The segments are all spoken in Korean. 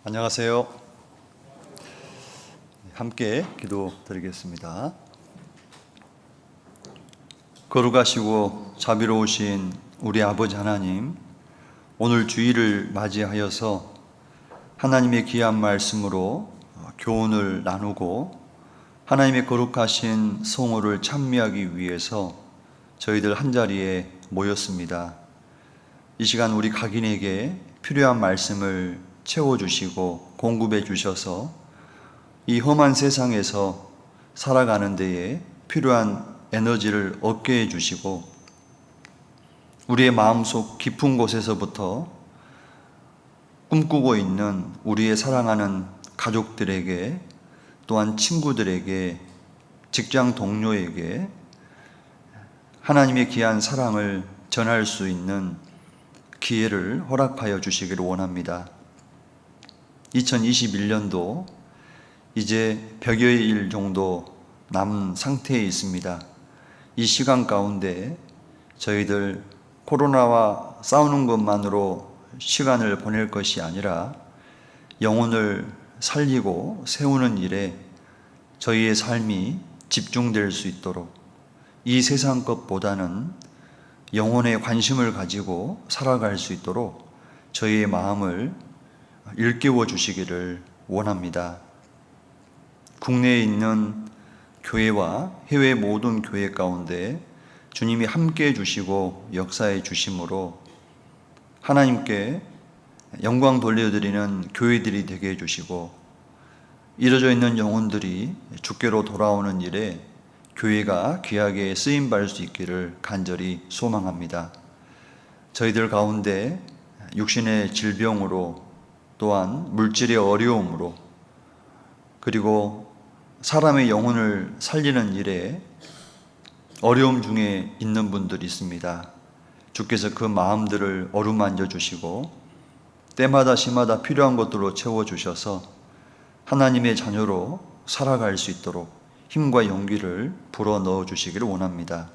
안녕하세요. 함께 기도드리겠습니다. 거룩하시고 자비로우신 우리 아버지 하나님, 오늘 주일을 맞이하여서 하나님의 귀한 말씀으로 교훈을 나누고 하나님의 거룩하신 성호를 찬미하기 위해서 저희들 한자리에 모였습니다. 이 시간 우리 각인에게 필요한 말씀을 채워주시고 공급해 주셔서 이 험한 세상에서 살아가는 데에 필요한 에너지를 얻게 해주시고 우리의 마음속 깊은 곳에서부터 꿈꾸고 있는 우리의 사랑하는 가족들에게, 또한 친구들에게, 직장 동료에게 하나님의 귀한 사랑을 전할 수 있는 기회를 허락하여 주시기를 원합니다. 2021년도 이제 100여일 정도 남은 상태에 있습니다. 이 시간 가운데 저희들 코로나와 싸우는 것만으로 시간을 보낼 것이 아니라 영혼을 살리고 세우는 일에 저희의 삶이 집중될 수 있도록, 이 세상 것보다는 영혼에 관심을 가지고 살아갈 수 있도록 저희의 마음을 일깨워 주시기를 원합니다. 국내에 있는 교회와 해외 모든 교회 가운데 주님이 함께해 주시고 역사해 주심으로 하나님께 영광 돌려드리는 교회들이 되게 해주시고, 이뤄져 있는 영혼들이 주께로 돌아오는 일에 교회가 귀하게 쓰임받을 수 있기를 간절히 소망합니다. 저희들 가운데 육신의 질병으로, 또한 물질의 어려움으로, 그리고 사람의 영혼을 살리는 일에 어려움 중에 있는 분들이 있습니다. 주께서 그 마음들을 어루만져 주시고 때마다 시마다 필요한 것들로 채워주셔서 하나님의 자녀로 살아갈 수 있도록 힘과 용기를 불어넣어 주시기를 원합니다.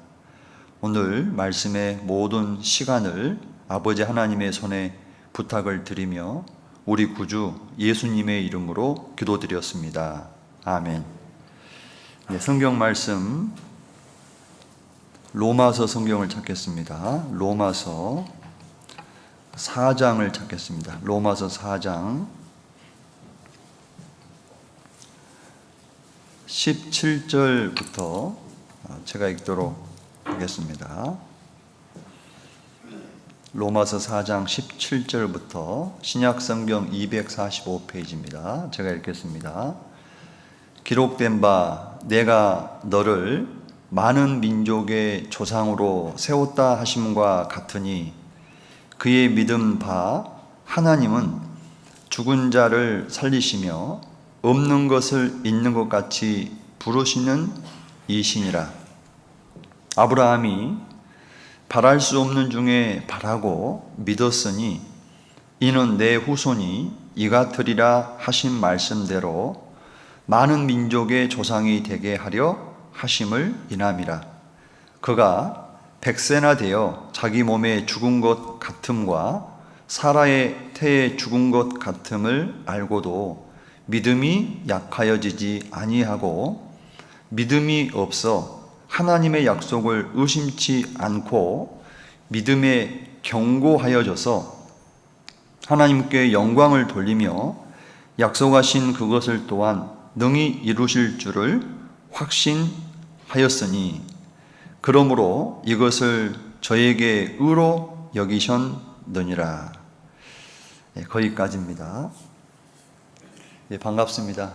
오늘 말씀의 모든 시간을 아버지 하나님의 손에 부탁을 드리며 우리 구주 예수님의 이름으로 기도드렸습니다. 아멘. 네, 성경 말씀 로마서 성경을 찾겠습니다. 로마서 4장을 찾겠습니다. 로마서 4장 17절부터 제가 읽도록 하겠습니다. 로마서 4장 17절부터 신약성경 245페이지입니다. 제가 읽겠습니다. 기록된 바 내가 너를 많은 민족의 조상으로 세웠다 하심과 같으니 그의 믿은 바 하나님은 죽은 자를 살리시며 없는 것을 있는 것 같이 부르시는 이시니라. 아브라함이 바랄 수 없는 중에 바라고 믿었으니 이는 내 후손이 이같으리라 하신 말씀대로 많은 민족의 조상이 되게 하려 하심을 인함이라. 그가 100세나 되어 자기 몸에 죽은 것 같음과 사라의 태에 죽은 것 같음을 알고도 믿음이 약하여지지 아니하고 믿음이 없어 하나님의 약속을 의심치 않고 믿음에 견고하여져서 하나님께 영광을 돌리며 약속하신 그것을 또한 능히 이루실 줄을 확신하였으니 그러므로 이것을 저에게 의로 여기셨느니라. 거기까지입니다. 반갑습니다.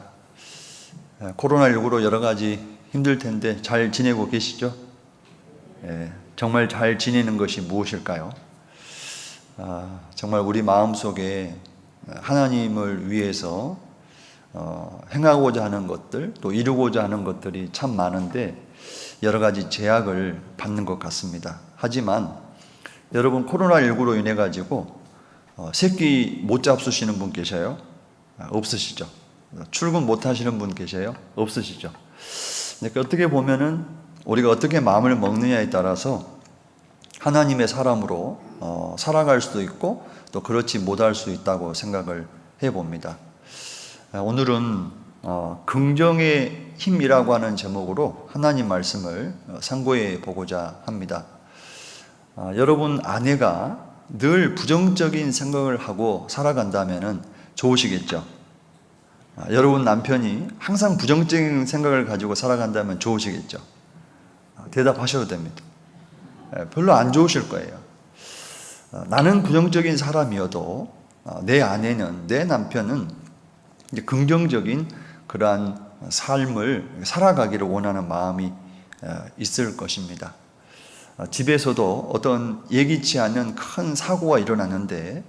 코로나19로 여러 가지 힘들 텐데 잘 지내고 계시죠? 정말 잘 지내는 것이 무엇일까요? 정말 우리 마음속에 하나님을 위해서 행하고자 하는 것들, 또 이루고자 하는 것들이 참 많은데 여러 가지 제약을 받는 것 같습니다. 하지만 여러분, 코로나19로 인해 가지고 새끼 못 잡수시는 분 계셔요? 없으시죠? 출근 못 하시는 분 계세요? 없으시죠? 그러니까 어떻게 보면은 우리가 어떻게 마음을 먹느냐에 따라서 하나님의 사람으로 살아갈 수도 있고 또 그렇지 못할 수 있다고 생각을 해봅니다. 오늘은 긍정의 힘이라고 하는 제목으로 하나님 말씀을 상고해 보고자 합니다. 여러분 아내가 늘 부정적인 생각을 하고 살아간다면 좋으시겠죠? 여러분 남편이 항상 부정적인 생각을 가지고 살아간다면 좋으시겠죠? 대답하셔도 됩니다. 별로 안 좋으실 거예요. 나는 부정적인 사람이어도 내 아내는, 내 남편은 이제 긍정적인 그러한 삶을 살아가기를 원하는 마음이 있을 것입니다. 집에서도 어떤 예기치 않은 큰 사고가 일어났는데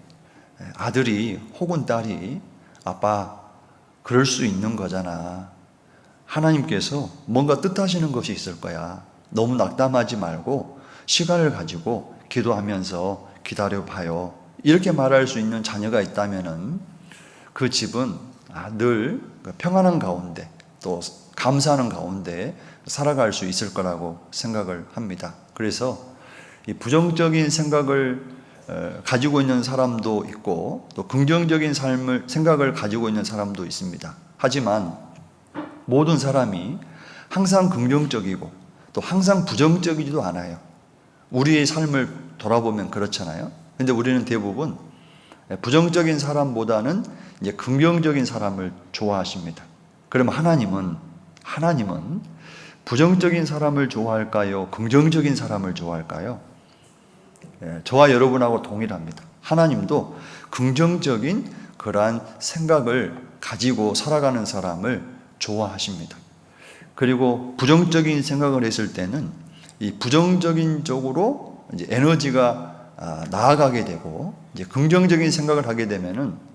아들이 혹은 딸이 아빠 그럴 수 있는 거잖아. 하나님께서 뭔가 뜻하시는 것이 있을 거야. 너무 낙담하지 말고 시간을 가지고 기도하면서 기다려봐요. 이렇게 말할 수 있는 자녀가 있다면은 그 집은 늘 평안한 가운데 또 감사하는 가운데 살아갈 수 있을 거라고 생각을 합니다. 그래서 이 부정적인 생각을 가지고 있는 사람도 있고 또 긍정적인 생각을 가지고 있는 사람도 있습니다. 하지만 모든 사람이 항상 긍정적이고 또 항상 부정적이지도 않아요. 우리의 삶을 돌아보면 그렇잖아요. 근데 우리는 대부분 부정적인 사람보다는 이제 긍정적인 사람을 좋아하십니다. 그러면 하나님은 부정적인 사람을 좋아할까요? 긍정적인 사람을 좋아할까요? 저와 여러분하고 동일합니다. 하나님도 긍정적인 그러한 생각을 가지고 살아가는 사람을 좋아하십니다. 그리고 부정적인 생각을 했을 때는 이 부정적인 쪽으로 이제 에너지가 나아가게 되고 이제 긍정적인 생각을 하게 되면은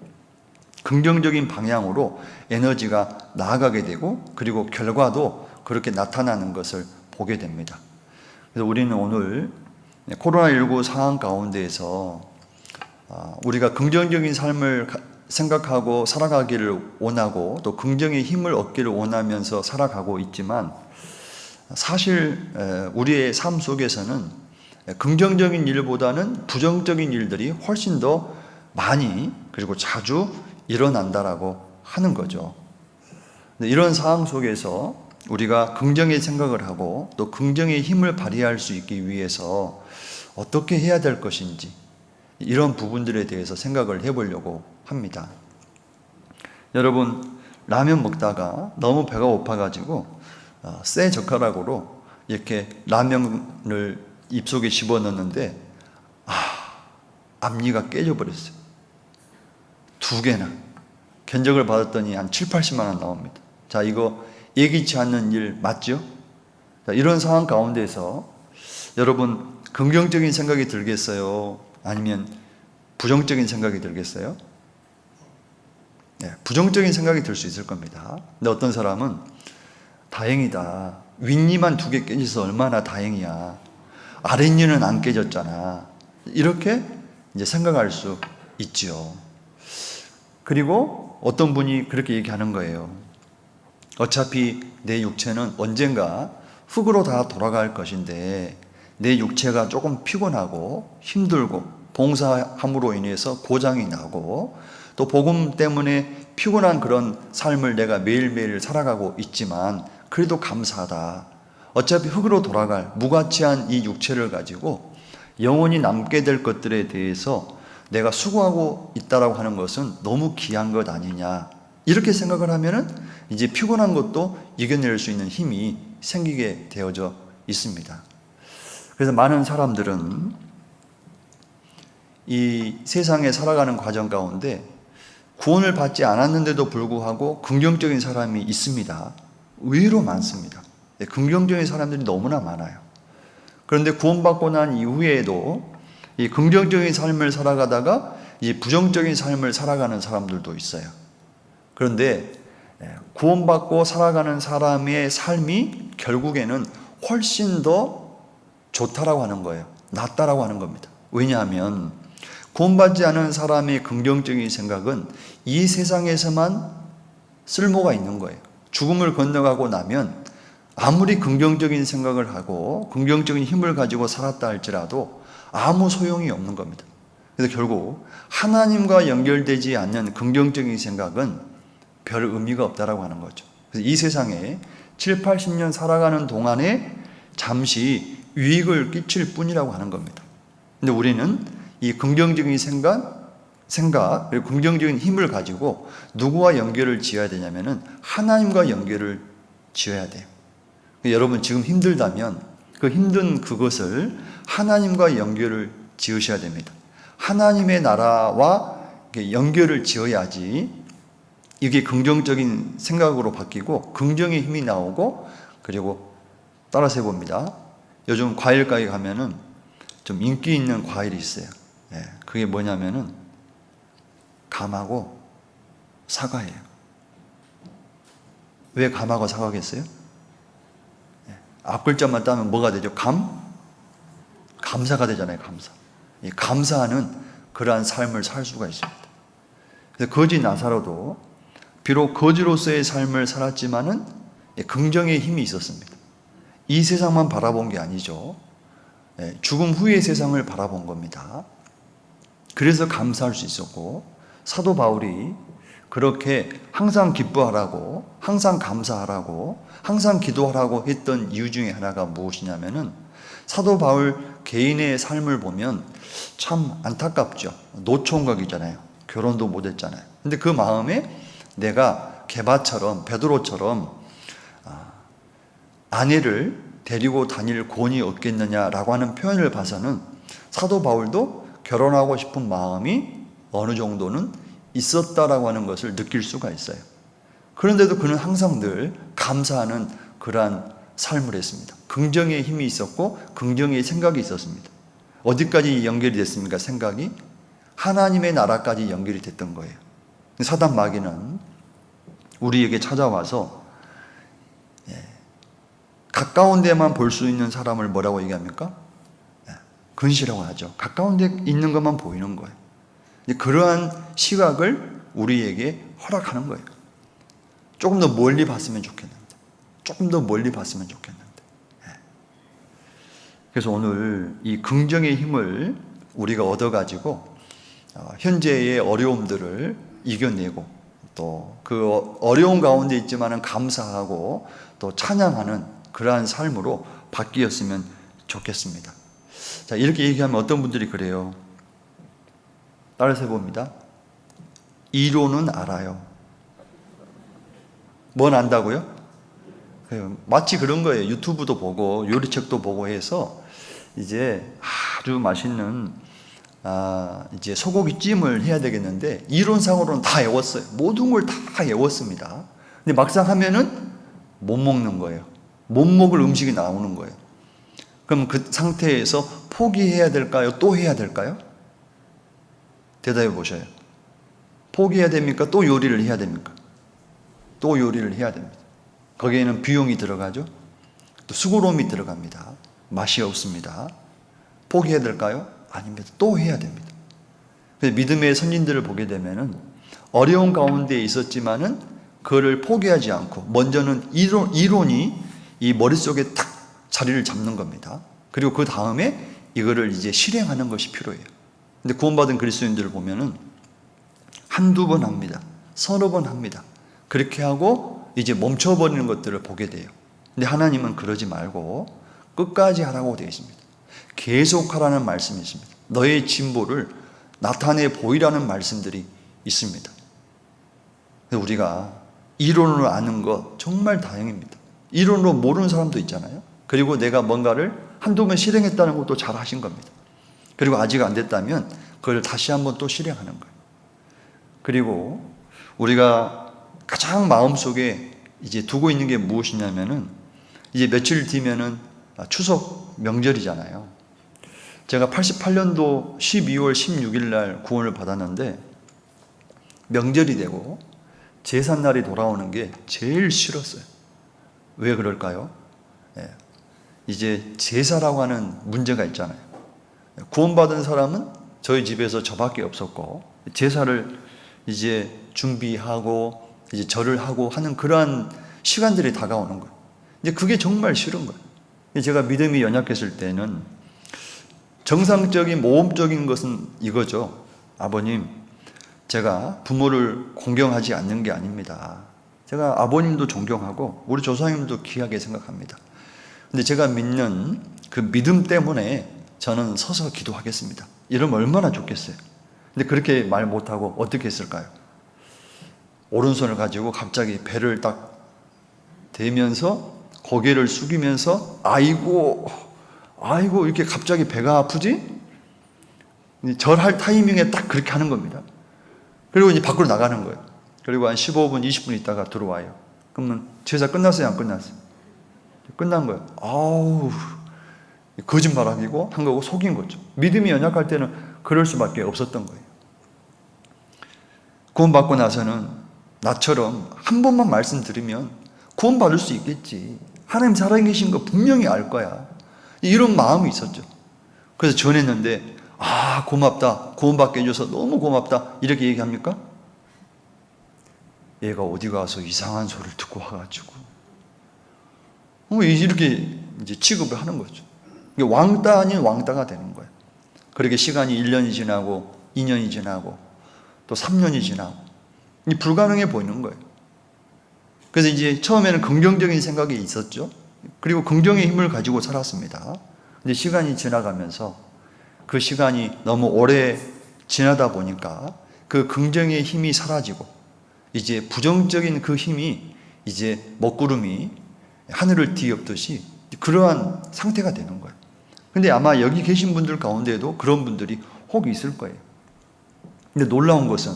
긍정적인 방향으로 에너지가 나아가게 되고 그리고 결과도 그렇게 나타나는 것을 보게 됩니다. 그래서 우리는 오늘 코로나19 상황 가운데에서 우리가 긍정적인 삶을 생각하고 살아가기를 원하고 또 긍정의 힘을 얻기를 원하면서 살아가고 있지만 사실 우리의 삶 속에서는 긍정적인 일보다는 부정적인 일들이 훨씬 더 많이 그리고 자주 일어난다라고 하는 거죠. 이런 상황 속에서 우리가 긍정의 생각을 하고 또 긍정의 힘을 발휘할 수 있기 위해서 어떻게 해야 될 것인지 이런 부분들에 대해서 생각을 해보려고 합니다. 여러분 라면 먹다가 너무 배가 고파가지고 쇠 젓가락으로 이렇게 라면을 입속에 집어넣는데 앞니가 깨져버렸어요. 2개나 견적을 받았더니 한 7, 80만 원 나옵니다. 자, 이거 예기치 않는 일 맞죠? 자, 이런 상황 가운데서 여러분 긍정적인 생각이 들겠어요? 아니면 부정적인 생각이 들겠어요? 네, 부정적인 생각이 들 수 있을 겁니다. 근데 어떤 사람은 다행이다. 윗니만 2개 깨져서 얼마나 다행이야. 아랫니는 안 깨졌잖아. 이렇게 이제 생각할 수 있지요. 그리고 어떤 분이 그렇게 얘기하는 거예요. 어차피 내 육체는 언젠가 흙으로 다 돌아갈 것인데 내 육체가 조금 피곤하고 힘들고 봉사함으로 인해서 고장이 나고 또 복음 때문에 피곤한 그런 삶을 내가 매일매일 살아가고 있지만 그래도 감사하다. 어차피 흙으로 돌아갈 무가치한 이 육체를 가지고 영원히 남게 될 것들에 대해서 내가 수고하고 있다라고 하는 것은 너무 귀한 것 아니냐. 이렇게 생각을 하면은 이제 피곤한 것도 이겨낼 수 있는 힘이 생기게 되어져 있습니다. 그래서 많은 사람들은 이 세상에 살아가는 과정 가운데 구원을 받지 않았는데도 불구하고 긍정적인 사람이 있습니다. 의외로 많습니다. 긍정적인 사람들이 너무나 많아요. 그런데 구원받고 난 이후에도 이 긍정적인 삶을 살아가다가 이 부정적인 삶을 살아가는 사람들도 있어요. 그런데 구원받고 살아가는 사람의 삶이 결국에는 훨씬 더 좋다라고 하는 거예요. 낫다라고 하는 겁니다. 왜냐하면 구원받지 않은 사람의 긍정적인 생각은 이 세상에서만 쓸모가 있는 거예요. 죽음을 건너가고 나면 아무리 긍정적인 생각을 하고 긍정적인 힘을 가지고 살았다 할지라도 아무 소용이 없는 겁니다. 그래서 결국 하나님과 연결되지 않는 긍정적인 생각은 별 의미가 없다라고 하는 거죠. 그래서 이 세상에 7, 80년 살아가는 동안에 잠시 유익을 끼칠 뿐이라고 하는 겁니다. 근데 우리는 이 긍정적인 생각 그리고 긍정적인 힘을 가지고 누구와 연결을 지어야 되냐면은 하나님과 연결을 지어야 돼요. 여러분 지금 힘들다면 그 힘든 그것을 하나님과 연결을 지으셔야 됩니다. 하나님의 나라와 연결을 지어야지 이게 긍정적인 생각으로 바뀌고 긍정의 힘이 나오고, 그리고 따라서 해봅니다. 요즘 과일 가게 가면은 좀 인기 있는 과일이 있어요. 그게 뭐냐면은 감하고 사과예요. 왜 감하고 사과겠어요? 앞 글자만 따면 뭐가 되죠? 감사가 되잖아요. 감사. 이 감사하는 그러한 삶을 살 수가 있습니다. 그래서 거지 나사로도 비록 거지로서의 삶을 살았지만은 긍정의 힘이 있었습니다. 이 세상만 바라본 게 아니죠. 죽음 후의 세상을 바라본 겁니다. 그래서 감사할 수 있었고, 사도 바울이 그렇게 항상 기뻐하라고, 항상 감사하라고, 항상 기도하라고 했던 이유 중에 하나가 무엇이냐면은 사도 바울 개인의 삶을 보면 참 안타깝죠. 노총각이잖아요. 결혼도 못했잖아요. 근데 그 마음에 내가 게바처럼, 베드로처럼 아내를 데리고 다닐 권이 없겠느냐라고 하는 표현을 봐서는 사도 바울도 결혼하고 싶은 마음이 어느 정도는 있었다라고 하는 것을 느낄 수가 있어요. 그런데도 그는 항상 늘 감사하는 그러한 삶을 했습니다. 긍정의 힘이 있었고 긍정의 생각이 있었습니다. 어디까지 연결이 됐습니까? 생각이 하나님의 나라까지 연결이 됐던 거예요. 사단 마귀는 우리에게 찾아와서 가까운 데만 볼 수 있는 사람을 뭐라고 얘기합니까? 근시라고 하죠. 가까운 데 있는 것만 보이는 거예요. 그러한 시각을 우리에게 허락하는 거예요. 조금 더 멀리 봤으면 좋겠는데, 조금 더 멀리 봤으면 좋겠는데. 그래서 오늘 이 긍정의 힘을 우리가 얻어가지고 현재의 어려움들을 이겨내고, 또 그 어려운 가운데 있지만은 감사하고 또 찬양하는 그러한 삶으로 바뀌었으면 좋겠습니다. 자, 이렇게 얘기하면 어떤 분들이 그래요. 따라서 해봅니다. 이론은 알아요. 뭘 안다고요? 마치 그런 거예요. 유튜브도 보고 요리책도 보고 해서 이제 아주 맛있는 이제 소고기찜을 해야 되겠는데 이론상으로는 다 외웠어요. 모든 걸 다 외웠습니다. 근데 막상 하면은 못 먹는 거예요. 못 먹을 음식이 나오는 거예요. 그럼 그 상태에서 포기해야 될까요? 또 해야 될까요? 대답해 보셔요. 포기해야 됩니까? 또 요리를 해야 됩니까? 또 요리를 해야 됩니다. 거기에는 비용이 들어가죠. 또 수고로움이 들어갑니다. 맛이 없습니다. 포기해야 될까요? 아닙니다. 또 해야 됩니다. 그래서 믿음의 선진들을 보게 되면은 어려운 가운데 있었지만은 그거를 포기하지 않고 먼저는 이론이 이 머릿속에 딱 자리를 잡는 겁니다. 그리고 그 다음에 이거를 이제 실행하는 것이 필요해요. 근데 구원받은 그리스도인들을 보면은 한두 번 합니다. 서너 번 합니다. 그렇게 하고 이제 멈춰버리는 것들을 보게 돼요. 근데 하나님은 그러지 말고 끝까지 하라고 되어 있습니다. 계속하라는 말씀이 있습니다. 너의 진보를 나타내 보이라는 말씀들이 있습니다. 우리가 이론으로 아는 것 정말 다행입니다. 이론으로 모르는 사람도 있잖아요. 그리고 내가 뭔가를 한두 번 실행했다는 것도 잘 하신 겁니다. 그리고 아직 안 됐다면 그걸 다시 한번 또 실행하는 거예요. 그리고 우리가 가장 마음속에 이제 두고 있는 게 무엇이냐면은 이제 며칠 뒤면은 추석 명절이잖아요. 제가 88년도 12월 16일 날 구원을 받았는데 명절이 되고 제삿날이 돌아오는 게 제일 싫었어요. 왜 그럴까요? 이제 제사라고 하는 문제가 있잖아요. 구원받은 사람은 저희 집에서 저밖에 없었고 제사를 이제 준비하고 이제 절을 하고 하는 그러한 시간들이 다가오는 거예요. 이제 그게 정말 싫은 거예요. 제가 믿음이 연약했을 때는 정상적인 모험적인 것은 이거죠. 아버님, 제가 부모를 공경하지 않는 게 아닙니다. 제가 아버님도 존경하고 우리 조상님도 귀하게 생각합니다. 근데 제가 믿는 그 믿음 때문에 저는 서서 기도하겠습니다. 이러면 얼마나 좋겠어요. 근데 그렇게 말 못하고 어떻게 했을까요? 오른손을 가지고 갑자기 배를 딱 대면서 고개를 숙이면서 아이고 이렇게 갑자기 배가 아프지? 절할 타이밍에 딱 그렇게 하는 겁니다. 그리고 이제 밖으로 나가는 거예요. 그리고 한 15분, 20분 있다가 들어와요. 그러면 제사 끝났어요? 안 끝났어요? 끝난 거예요. 아우, 거짓말하기고 한 거고 속인 거죠. 믿음이 연약할 때는 그럴 수밖에 없었던 거예요. 구원받고 나서는 나처럼 한 번만 말씀드리면 구원받을 수 있겠지. 하나님 살아계신 거 분명히 알 거야. 이런 마음이 있었죠. 그래서 전했는데 고맙다. 구원받게 해줘서 너무 고맙다. 이렇게 얘기합니까? 얘가 어디 가서 이상한 소리를 듣고 와가지고 이렇게 이제 취급을 하는 거죠. 왕따 아닌 왕따가 되는 거예요. 그렇게 시간이 1년이 지나고 2년이 지나고 또 3년이 지나고 불가능해 보이는 거예요. 그래서 이제 처음에는 긍정적인 생각이 있었죠. 그리고 긍정의 힘을 가지고 살았습니다. 근데 시간이 지나가면서 그 시간이 너무 오래 지나다 보니까 그 긍정의 힘이 사라지고 이제 부정적인 그 힘이 이제 먹구름이 하늘을 뒤엎듯이 그러한 상태가 되는 거예요. 근데 아마 여기 계신 분들 가운데에도 그런 분들이 혹 있을 거예요. 근데 놀라운 것은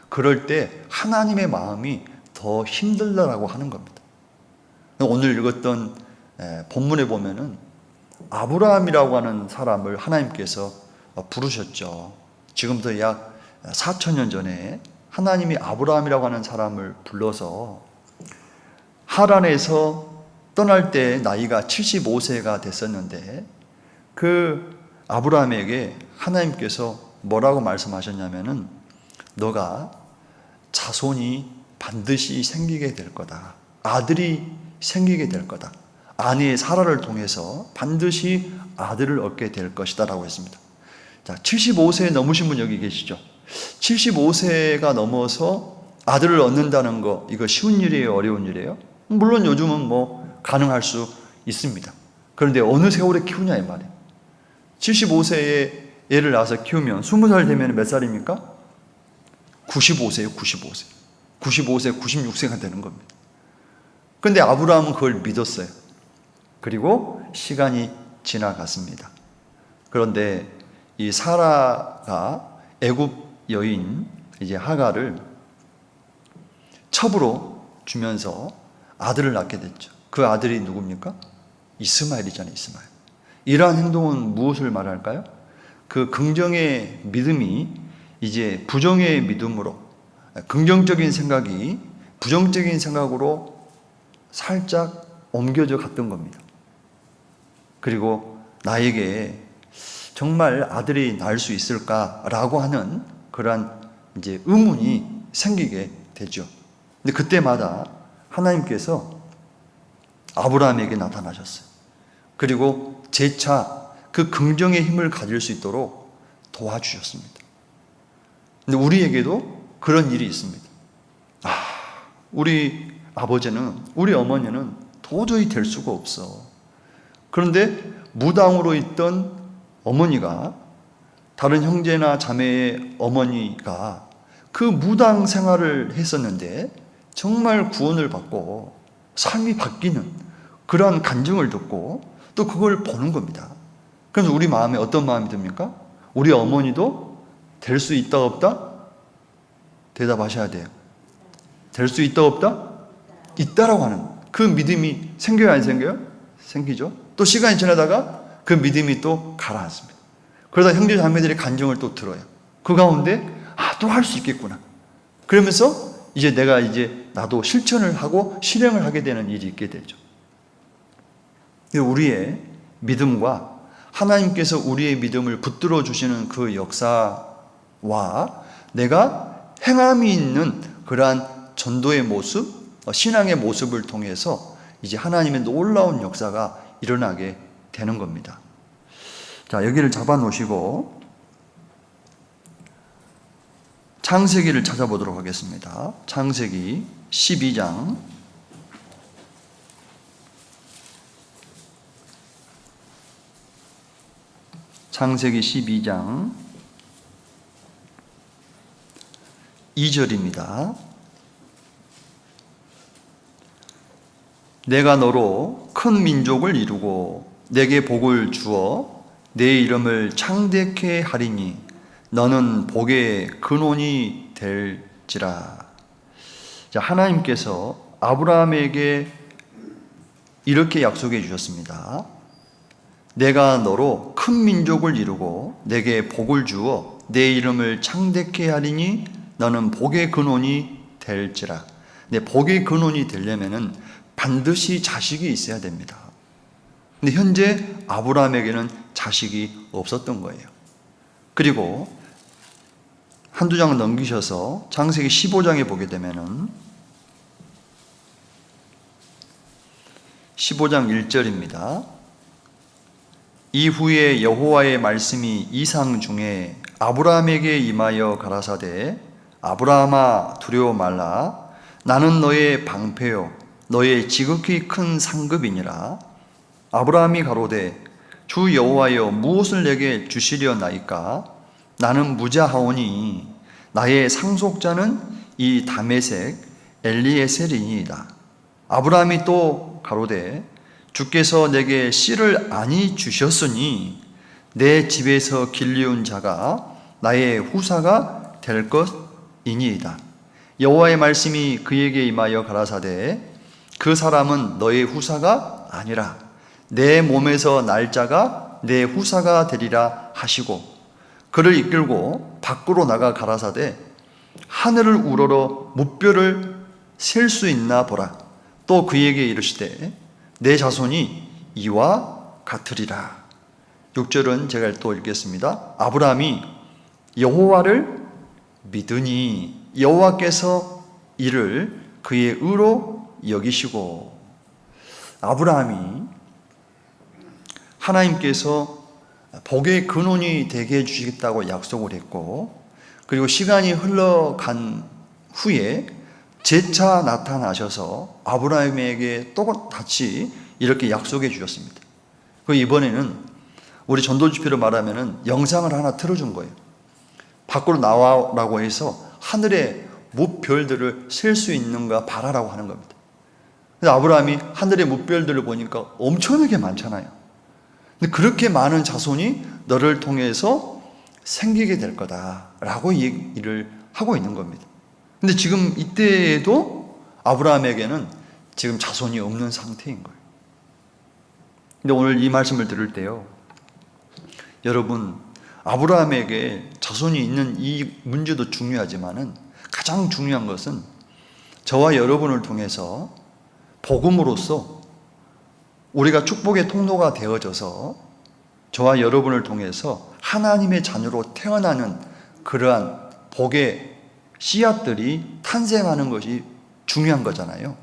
그럴 때 하나님의 마음이 더 힘들다라고 하는 겁니다. 오늘 읽었던 본문에 보면은 아브라함이라고 하는 사람을 하나님께서 부르셨죠. 지금부터 약 4,000년 전에 하나님이 아브라함이라고 하는 사람을 불러서 하란에서 떠날 때 나이가 75세가 됐었는데 그 아브라함에게 하나님께서 뭐라고 말씀하셨냐면은 너가 자손이 반드시 생기게 될 거다. 아들이 생기게 될 거다. 아내의 사라를 통해서 반드시 아들을 얻게 될 것이다 라고 했습니다. 자, 75세 넘으신 분 여기 계시죠? 75세가 넘어서 아들을 얻는다는 거 이거 쉬운 일이에요? 어려운 일이에요? 물론 요즘은 뭐 가능할 수 있습니다. 그런데 어느 세월에 키우냐 이 말이에요. 75세에 애를 낳아서 키우면 20살 되면 몇 살입니까? 95세예요. 95세. 95세, 96세가 되는 겁니다. 그런데 아브라함은 그걸 믿었어요. 그리고 시간이 지나갔습니다. 그런데 이 사라가 애굽 여인 이제 하가를 첩으로 주면서 아들을 낳게 됐죠. 그 아들이 누굽니까? 이스마엘이잖아요. 이스마엘. 이러한 행동은 무엇을 말할까요? 그 긍정의 믿음이 이제 부정의 믿음으로, 긍정적인 생각이 부정적인 생각으로 살짝 옮겨져 갔던 겁니다. 그리고 나에게 정말 아들이 낳을 수 있을까라고 하는 그러한 이제 의문이 생기게 되죠. 근데 그때마다 하나님께서 아브라함에게 나타나셨어요. 그리고 재차 그 긍정의 힘을 가질 수 있도록 도와주셨습니다. 근데 우리에게도 그런 일이 있습니다. 우리 아버지는, 우리 어머니는 도저히 될 수가 없어. 그런데 무당으로 있던 어머니가, 다른 형제나 자매의 어머니가 그 무당 생활을 했었는데 정말 구원을 받고 삶이 바뀌는 그러한 간증을 듣고 또 그걸 보는 겁니다. 그래서 우리 마음에 어떤 마음이 듭니까? 우리 어머니도 될 수 있다 없다? 대답하셔야 돼요. 될 수 있다 없다? 있다라고 하는 그 믿음이 생겨요, 안 생겨요? 생기죠. 또 시간이 지나다가 그 믿음이 또 가라앉습니다. 그러다 형제 자매들의 간증을 또 들어요. 그 가운데 또 할 수 있겠구나. 그러면서 이제 내가 나도 실천을 하고 실행을 하게 되는 일이 있게 되죠. 우리의 믿음과 하나님께서 우리의 믿음을 붙들어 주시는 그 역사와 내가 행함이 있는 그러한 전도의 모습, 신앙의 모습을 통해서 이제 하나님의 놀라운 역사가 일어나게 되는 겁니다. 자, 여기를 잡아 놓으시고 창세기를 찾아보도록 하겠습니다. 창세기 12장. 창세기 12장 2절입니다. 내가 너로 큰 민족을 이루고 내게 복을 주어 내 이름을 창대케 하리니 너는 복의 근원이 될지라. 자, 하나님께서 아브라함에게 이렇게 약속해 주셨습니다. 내가 너로 큰 민족을 이루고 내게 복을 주어 내 이름을 창대케 하리니 너는 복의 근원이 될지라. 근데 복의 근원이 되려면은 반드시 자식이 있어야 됩니다. 근데 현재 아브라함에게는 자식이 없었던 거예요. 그리고 한두 장을 넘기셔서 창세기 15장에 보게 되면은 15장 1절입니다. 이후에 여호와의 말씀이 이상 중에 아브라함에게 임하여 가라사대 아브라함아 두려워 말라. 나는 너의 방패요 너의 지극히 큰 상급이니라. 아브라함이 가로되 주 여호와여 무엇을 내게 주시려나이까. 나는 무자하오니 나의 상속자는 이 다메섹 엘리에셀이니이다. 아브라함이 또 가로되 주께서 내게 씨를 아니 주셨으니 내 집에서 길리운 자가 나의 후사가 될 것이니이다. 여호와의 말씀이 그에게 임하여 가라사대 그 사람은 너의 후사가 아니라 내 몸에서 날 자가 내 후사가 되리라 하시고 그를 이끌고 밖으로 나가 가라사대 하늘을 우러러 무뼈를 셀 수 있나 보라. 또 그에게 이르시되 내 자손이 이와 같으리라. 6절은 제가 또 읽겠습니다. 아브라함이 여호와를 믿으니 여호와께서 이를 그의 의로 여기시고. 아브라함이 하나님께서 복의 근원이 되게 해주시겠다고 약속을 했고, 그리고 시간이 흘러간 후에 재차 나타나셔서 아브라함에게 똑같이 이렇게 약속해 주셨습니다. 그 이번에는 우리 전도지표로 말하면은 영상을 하나 틀어준 거예요. 밖으로 나와라고 해서 하늘의 무별들을 셀 수 있는가 바라라고 하는 겁니다. 그래서 아브라함이 하늘의 무별들을 보니까 엄청나게 많잖아요. 근데 그렇게 많은 자손이 너를 통해서 생기게 될 거다라고 얘기를 하고 있는 겁니다. 근데 지금 이때에도 아브라함에게는 지금 자손이 없는 상태인 거예요. 근데 오늘 이 말씀을 들을 때요, 여러분, 아브라함에게 자손이 있는 이 문제도 중요하지만은 가장 중요한 것은 저와 여러분을 통해서 복음으로써 우리가 축복의 통로가 되어져서 저와 여러분을 통해서 하나님의 자녀로 태어나는 그러한 복의 씨앗들이 탄생하는 것이 중요한 거잖아요.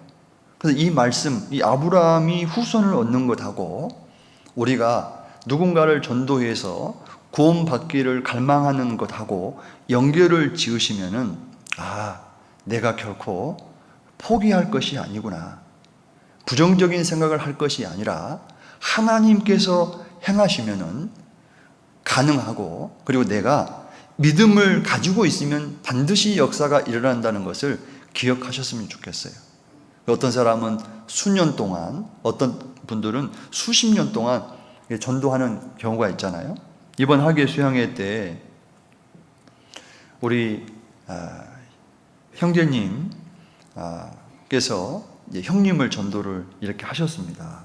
그래서 이 말씀, 이 아브라함이 후손을 얻는 것하고 우리가 누군가를 전도해서 구원받기를 갈망하는 것하고 연결을 지으시면은, 아, 내가 결코 포기할 것이 아니구나, 부정적인 생각을 할 것이 아니라 하나님께서 행하시면은 가능하고, 그리고 내가 믿음을 가지고 있으면 반드시 역사가 일어난다는 것을 기억하셨으면 좋겠어요. 어떤 사람은 수년 동안, 어떤 분들은 수십 년 동안 전도하는 경우가 있잖아요. 이번 학예 수양회 때 우리 형제님께서 형님을 전도를 이렇게 하셨습니다.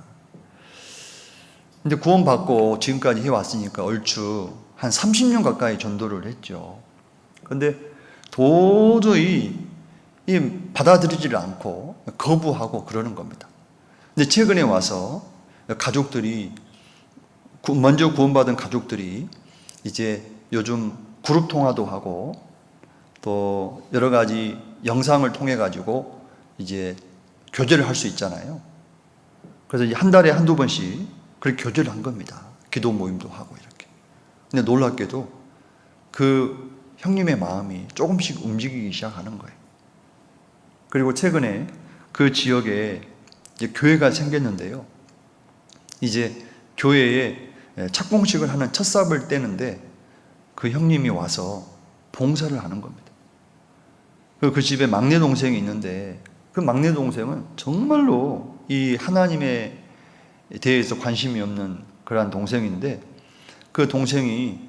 근데 구원받고 지금까지 해왔으니까 얼추 한 30년 가까이 전도를 했죠. 근데 도저히 받아들이지를 않고 거부하고 그러는 겁니다. 근데 최근에 와서 가족들이, 먼저 구원받은 가족들이 이제 요즘 그룹 통화도 하고 또 여러 가지 영상을 통해 가지고 이제 교제를 할 수 있잖아요. 그래서 한 달에 한두 번씩 그렇게 교제를 한 겁니다. 기도 모임도 하고 이렇게. 근데 놀랍게도 그 형님의 마음이 조금씩 움직이기 시작하는 거예요. 그리고 최근에 그 지역에 이제 교회가 생겼는데요. 이제 교회에 착공식을 하는 첫 삽을 떼는데 그 형님이 와서 봉사를 하는 겁니다. 그 집에 막내 동생이 있는데 그 막내 동생은 정말로 이 하나님에 대해서 관심이 없는 그러한 동생인데 그 동생이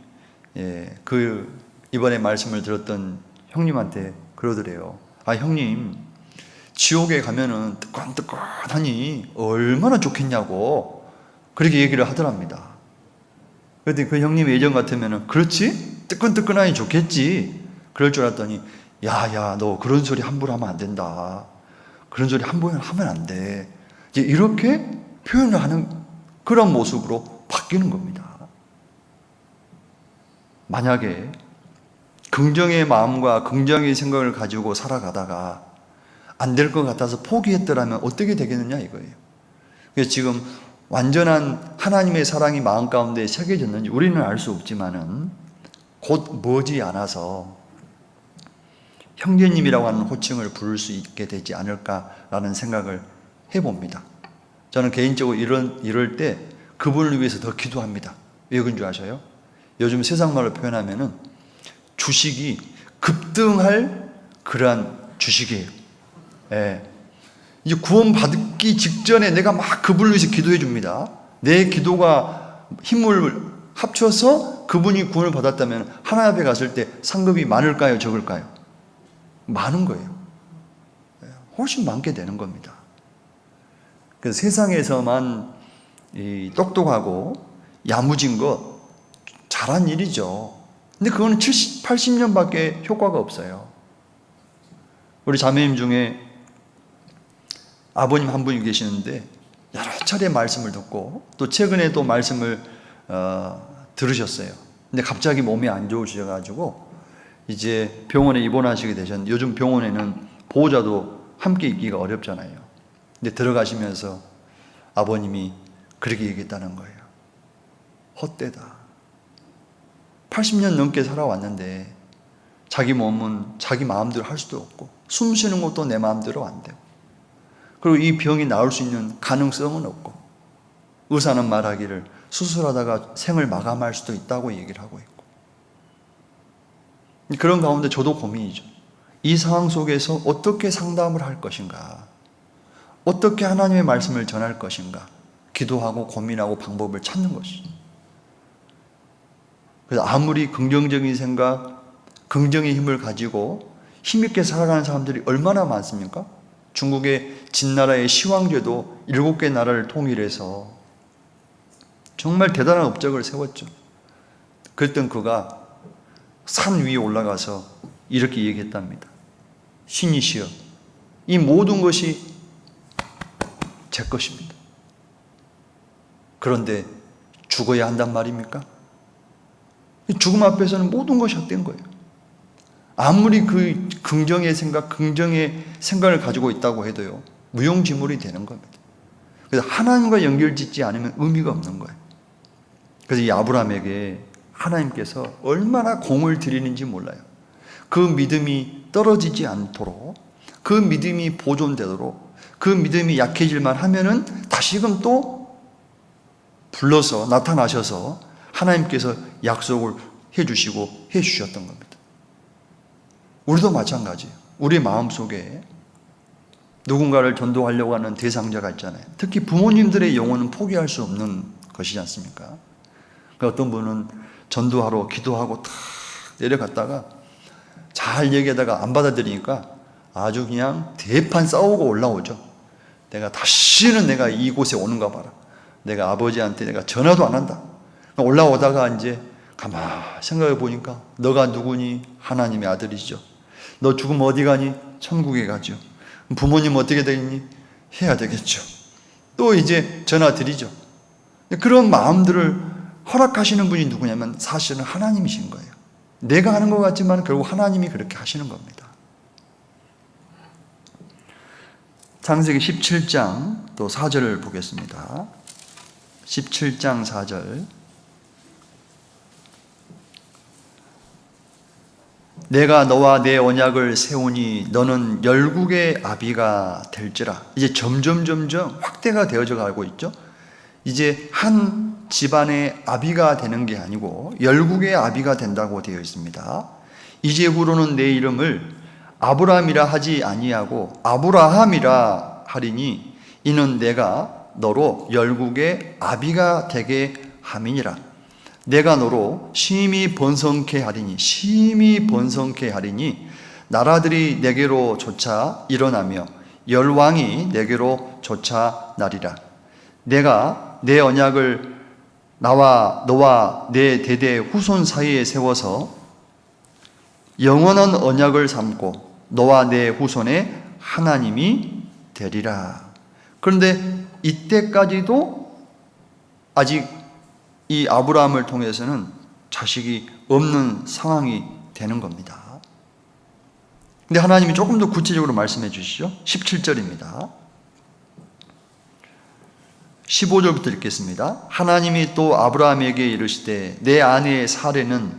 그 이번에 말씀을 들었던 형님한테 그러더래요. 아, 형님, 지옥에 가면은 뜨끈뜨끈하니 얼마나 좋겠냐고 그렇게 얘기를 하더랍니다. 그랬더니 그 형님 예전 같으면은 그렇지? 뜨끈뜨끈하니 좋겠지. 그럴 줄 알았더니 야야, 너 그런 소리 함부로 하면 안 된다. 그런 소리 함부로 하면 안 돼. 이제 이렇게 표현을 하는 그런 모습으로 바뀌는 겁니다. 만약에 긍정의 마음과 긍정의 생각을 가지고 살아가다가 안 될 것 같아서 포기했더라면 어떻게 되겠느냐 이거예요. 그래서 지금 완전한 하나님의 사랑이 마음 가운데 새겨졌는지 우리는 알 수 없지만은 곧 머지않아서 형제님이라고 하는 호칭을 부를 수 있게 되지 않을까라는 생각을 해봅니다. 저는 개인적으로 이럴 때 그분을 위해서 더 기도합니다. 왜 그런 줄 아셔요? 요즘 세상 말로 표현하면은 주식이 급등할 그러한 주식이에요. 예. 이제 구원받기 직전에 내가 막 그분을 위해서 기도해 줍니다. 내 기도가 힘을 합쳐서 그분이 구원을 받았다면 하나님 앞에 갔을 때 상급이 많을까요? 적을까요? 많은 거예요. 훨씬 많게 되는 겁니다. 그래서 세상에서만 똑똑하고 야무진 거 잘한 일이죠. 근데 그거는 70, 80년밖에 효과가 없어요. 우리 자매님 중에 아버님 한 분이 계시는데 여러 차례 말씀을 듣고 또 최근에 또 말씀을 들으셨어요. 근데 갑자기 몸이 안 좋으셔가지고 이제 병원에 입원하시게 되셨는데 요즘 병원에는 보호자도 함께 있기가 어렵잖아요. 근데 들어가시면서 아버님이 그렇게 얘기했다는 거예요. 헛되다. 80년 넘게 살아왔는데 자기 몸은 자기 마음대로 할 수도 없고 숨 쉬는 것도 내 마음대로 안 되고 그리고 이 병이 나을 수 있는 가능성은 없고 의사는 말하기를 수술하다가 생을 마감할 수도 있다고 얘기를 하고 있고 그런 가운데 저도 고민이죠. 이 상황 속에서 어떻게 상담을 할 것인가, 어떻게 하나님의 말씀을 전할 것인가 기도하고 고민하고 방법을 찾는 것이죠. 그래서 아무리 긍정적인 생각, 긍정의 힘을 가지고 힘있게 살아가는 사람들이 얼마나 많습니까? 중국의 진나라의 시황제도 7개 나라를 통일해서 정말 대단한 업적을 세웠죠. 그랬던 그가 산 위에 올라가서 이렇게 얘기했답니다. 신이시여, 이 모든 것이 제 것입니다. 그런데 죽어야 한단 말입니까? 죽음 앞에서는 모든 것이 헛된 거예요. 아무리 그 긍정의 생각, 긍정의 생각을 가지고 있다고 해도요, 무용지물이 되는 겁니다. 그래서 하나님과 연결짓지 않으면 의미가 없는 거예요. 그래서 이 아브라함에게 하나님께서 얼마나 공을 들이는지 몰라요. 그 믿음이 떨어지지 않도록, 그 믿음이 보존되도록, 그 믿음이 약해질만 하면은 다시금 또 불러서 나타나셔서 하나님께서 약속을 해주시고 해주셨던 겁니다. 우리도 마찬가지예요. 우리 마음속에 누군가를 전도하려고 하는 대상자가 있잖아요. 특히 부모님들의 영혼은 포기할 수 없는 것이지 않습니까? 어떤 분은 전도하러 기도하고 탁 내려갔다가 잘 얘기하다가 안 받아들이니까 아주 그냥 대판 싸우고 올라오죠. 다시는 내가 이곳에 오는가 봐라. 내가 아버지한테 내가 전화도 안 한다. 올라오다가 이제 가만 생각해 보니까 너가 누구니? 하나님의 아들이죠. 너 죽으면 어디 가니? 천국에 가죠. 부모님 어떻게 되니? 해야 되겠죠. 또 이제 전화 드리죠. 그런 마음들을 허락하시는 분이 누구냐면 사실은 하나님이신 거예요. 내가 하는 것 같지만 결국 하나님이 그렇게 하시는 겁니다. 창세기 17장 또 4절을 보겠습니다. 17장 4절. 내가 너와 내 언약을 세우니 너는 열국의 아비가 될지라. 이제 점점 확대가 되어져 가고 있죠. 이제 한 집안의 아비가 되는 게 아니고 열국의 아비가 된다고 되어 있습니다. 이제후로는 내 이름을 아브라함이라 하지 아니하고 아브라함이라 하리니 이는 내가 너로 열국의 아비가 되게 함이니라. 내가 너로 심히 번성케 하리니 나라들이 내게로 솟아 일어나며 열왕이 내게로 솟아 나리라. 내가 내 언약을 너와 내 대대 후손 사이에 세워서 영원한 언약을 삼고 너와 내 후손의 하나님이 되리라. 그런데 이때까지도 아직 이 아브라함을 통해서는 자식이 없는 상황이 되는 겁니다. 근데 하나님이 조금 더 구체적으로 말씀해 주시죠. 17절입니다. 15절부터 읽겠습니다. 하나님이 또 아브라함에게 이르시되 내 아내 사레는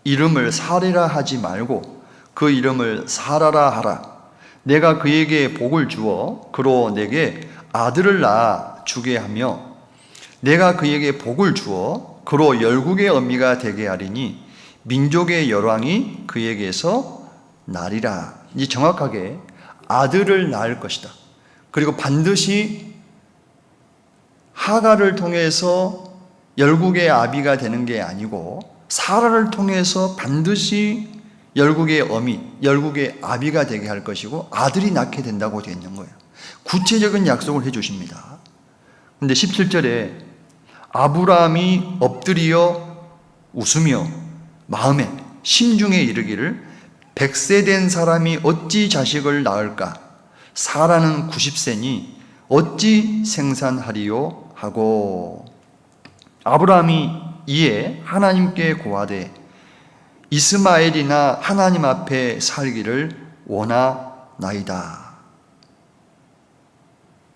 이름을 사레라 하지 말고 그 이름을 사라라 하라. 내가 그에게 복을 주어 그로 내게 아들을 낳아 주게 하며 내가 그에게 복을 주어 그로 열국의 어미가 되게 하리니 민족의 열왕이 그에게서 나리라. 이제 정확하게 아들을 낳을 것이다. 그리고 반드시 하갈을 통해서 열국의 아비가 되는 게 아니고 사라를 통해서 반드시 열국의 어미, 열국의 아비가 되게 할 것이고 아들이 낳게 된다고 되어 있는 거예요. 구체적인 약속을 해 주십니다. 그런데 17절에 아브라함이 엎드려 웃으며 마음에 심중에 이르기를 100세 된 사람이 어찌 자식을 낳을까? 사라는 90세니 어찌 생산하리요? 하고 아브라함이 이에 하나님께 고하되 이스마엘이나 하나님 앞에 살기를 원하나이다.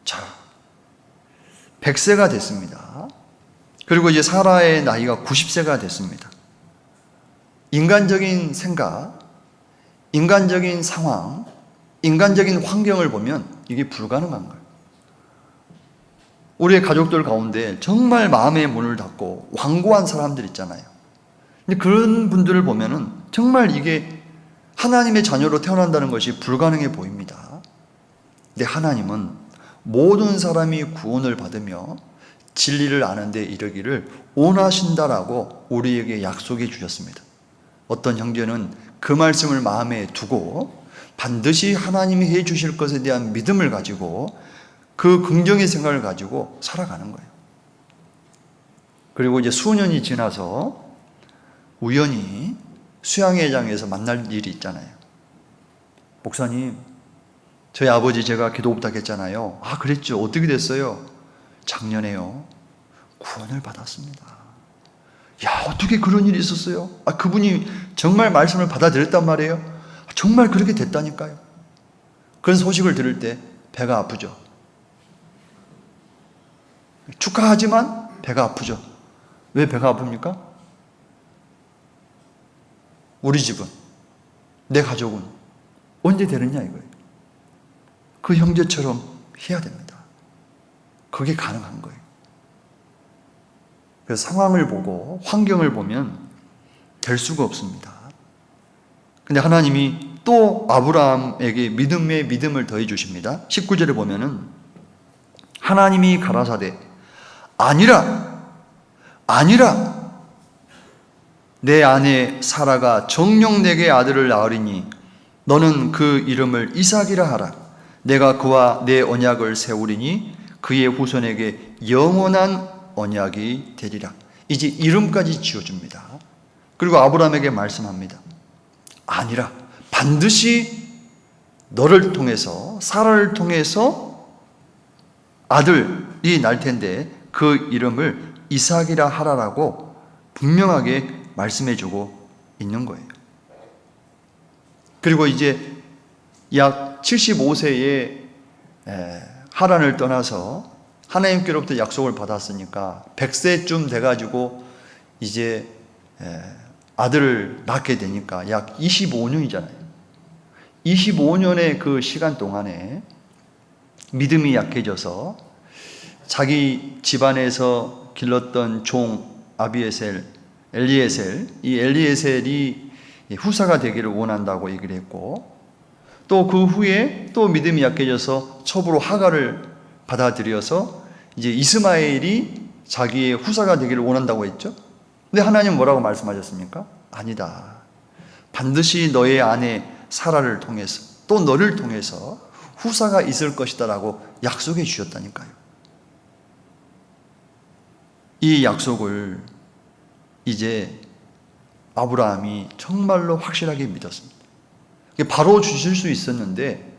자, 100세가 됐습니다. 그리고 이제 사라의 나이가 90세가 됐습니다. 인간적인 생각, 인간적인 상황, 인간적인 환경을 보면 이게 불가능한 거예요. 우리의 가족들 가운데 정말 마음의 문을 닫고 완고한 사람들 있잖아요. 근데 그런 분들을 보면은 정말 이게 하나님의 자녀로 태어난다는 것이 불가능해 보입니다. 근데 하나님은 모든 사람이 구원을 받으며 진리를 아는 데 이르기를 원하신다라고 우리에게 약속해 주셨습니다. 어떤 형제는 그 말씀을 마음에 두고 반드시 하나님이 해 주실 것에 대한 믿음을 가지고 그 긍정의 생각을 가지고 살아가는 거예요. 그리고 이제 수년이 지나서 우연히 수양회장에서 만날 일이 있잖아요. 목사님, 저희 아버지 제가 기도 부탁했잖아요. 아, 그랬죠. 어떻게 됐어요? 작년에요. 구원을 받았습니다. 야, 어떻게 그런 일이 있었어요? 아, 그분이 정말 말씀을 받아들였단 말이에요. 정말 그렇게 됐다니까요. 그런 소식을 들을 때 배가 아프죠. 축하하지만 배가 아프죠. 왜 배가 아픕니까? 우리 집은, 내 가족은 언제 되느냐 이거예요. 그 형제처럼 해야 됩니다. 그게 가능한 거예요. 그래서 상황을 보고 환경을 보면 될 수가 없습니다. 근데 하나님이 또 아브라함에게 믿음의 믿음을 더해 주십니다. 19절에 보면은 하나님이 가라사대 아니라 내 아내 사라가 정녕 내게 아들을 낳으리니 너는 그 이름을 이삭이라 하라. 내가 그와 내 언약을 세우리니 그의 후손에게 영원한 언약이 되리라. 이제 이름까지 지어줍니다. 그리고 아브라함에게 말씀합니다. 아니라 반드시 너를 통해서 사라를 통해서 아들이 날 텐데 그 이름을 이삭이라 하라라고 분명하게 말씀해주고 있는 거예요. 그리고 이제 약 75세에 하란을 떠나서 하나님께로부터 약속을 받았으니까 100세쯤 돼가지고 이제 아들을 낳게 되니까 약 25년이잖아요. 25년의 그 시간 동안에 믿음이 약해져서 자기 집안에서 길렀던 종 아비에셀, 엘리에셀, 이 엘리에셀이 후사가 되기를 원한다고 얘기를 했고, 또 그 후에 또 믿음이 약해져서 첩으로 하갈을 받아들여서 이제 이스마엘이 자기의 후사가 되기를 원한다고 했죠. 근데 하나님 뭐라고 말씀하셨습니까? 아니다. 반드시 너의 아내 사라를 통해서 또 너를 통해서 후사가 있을 것이다 라고 약속해 주셨다니까요. 이 약속을 이제 아브라함이 정말로 확실하게 믿었습니다. 바로 주실 수 있었는데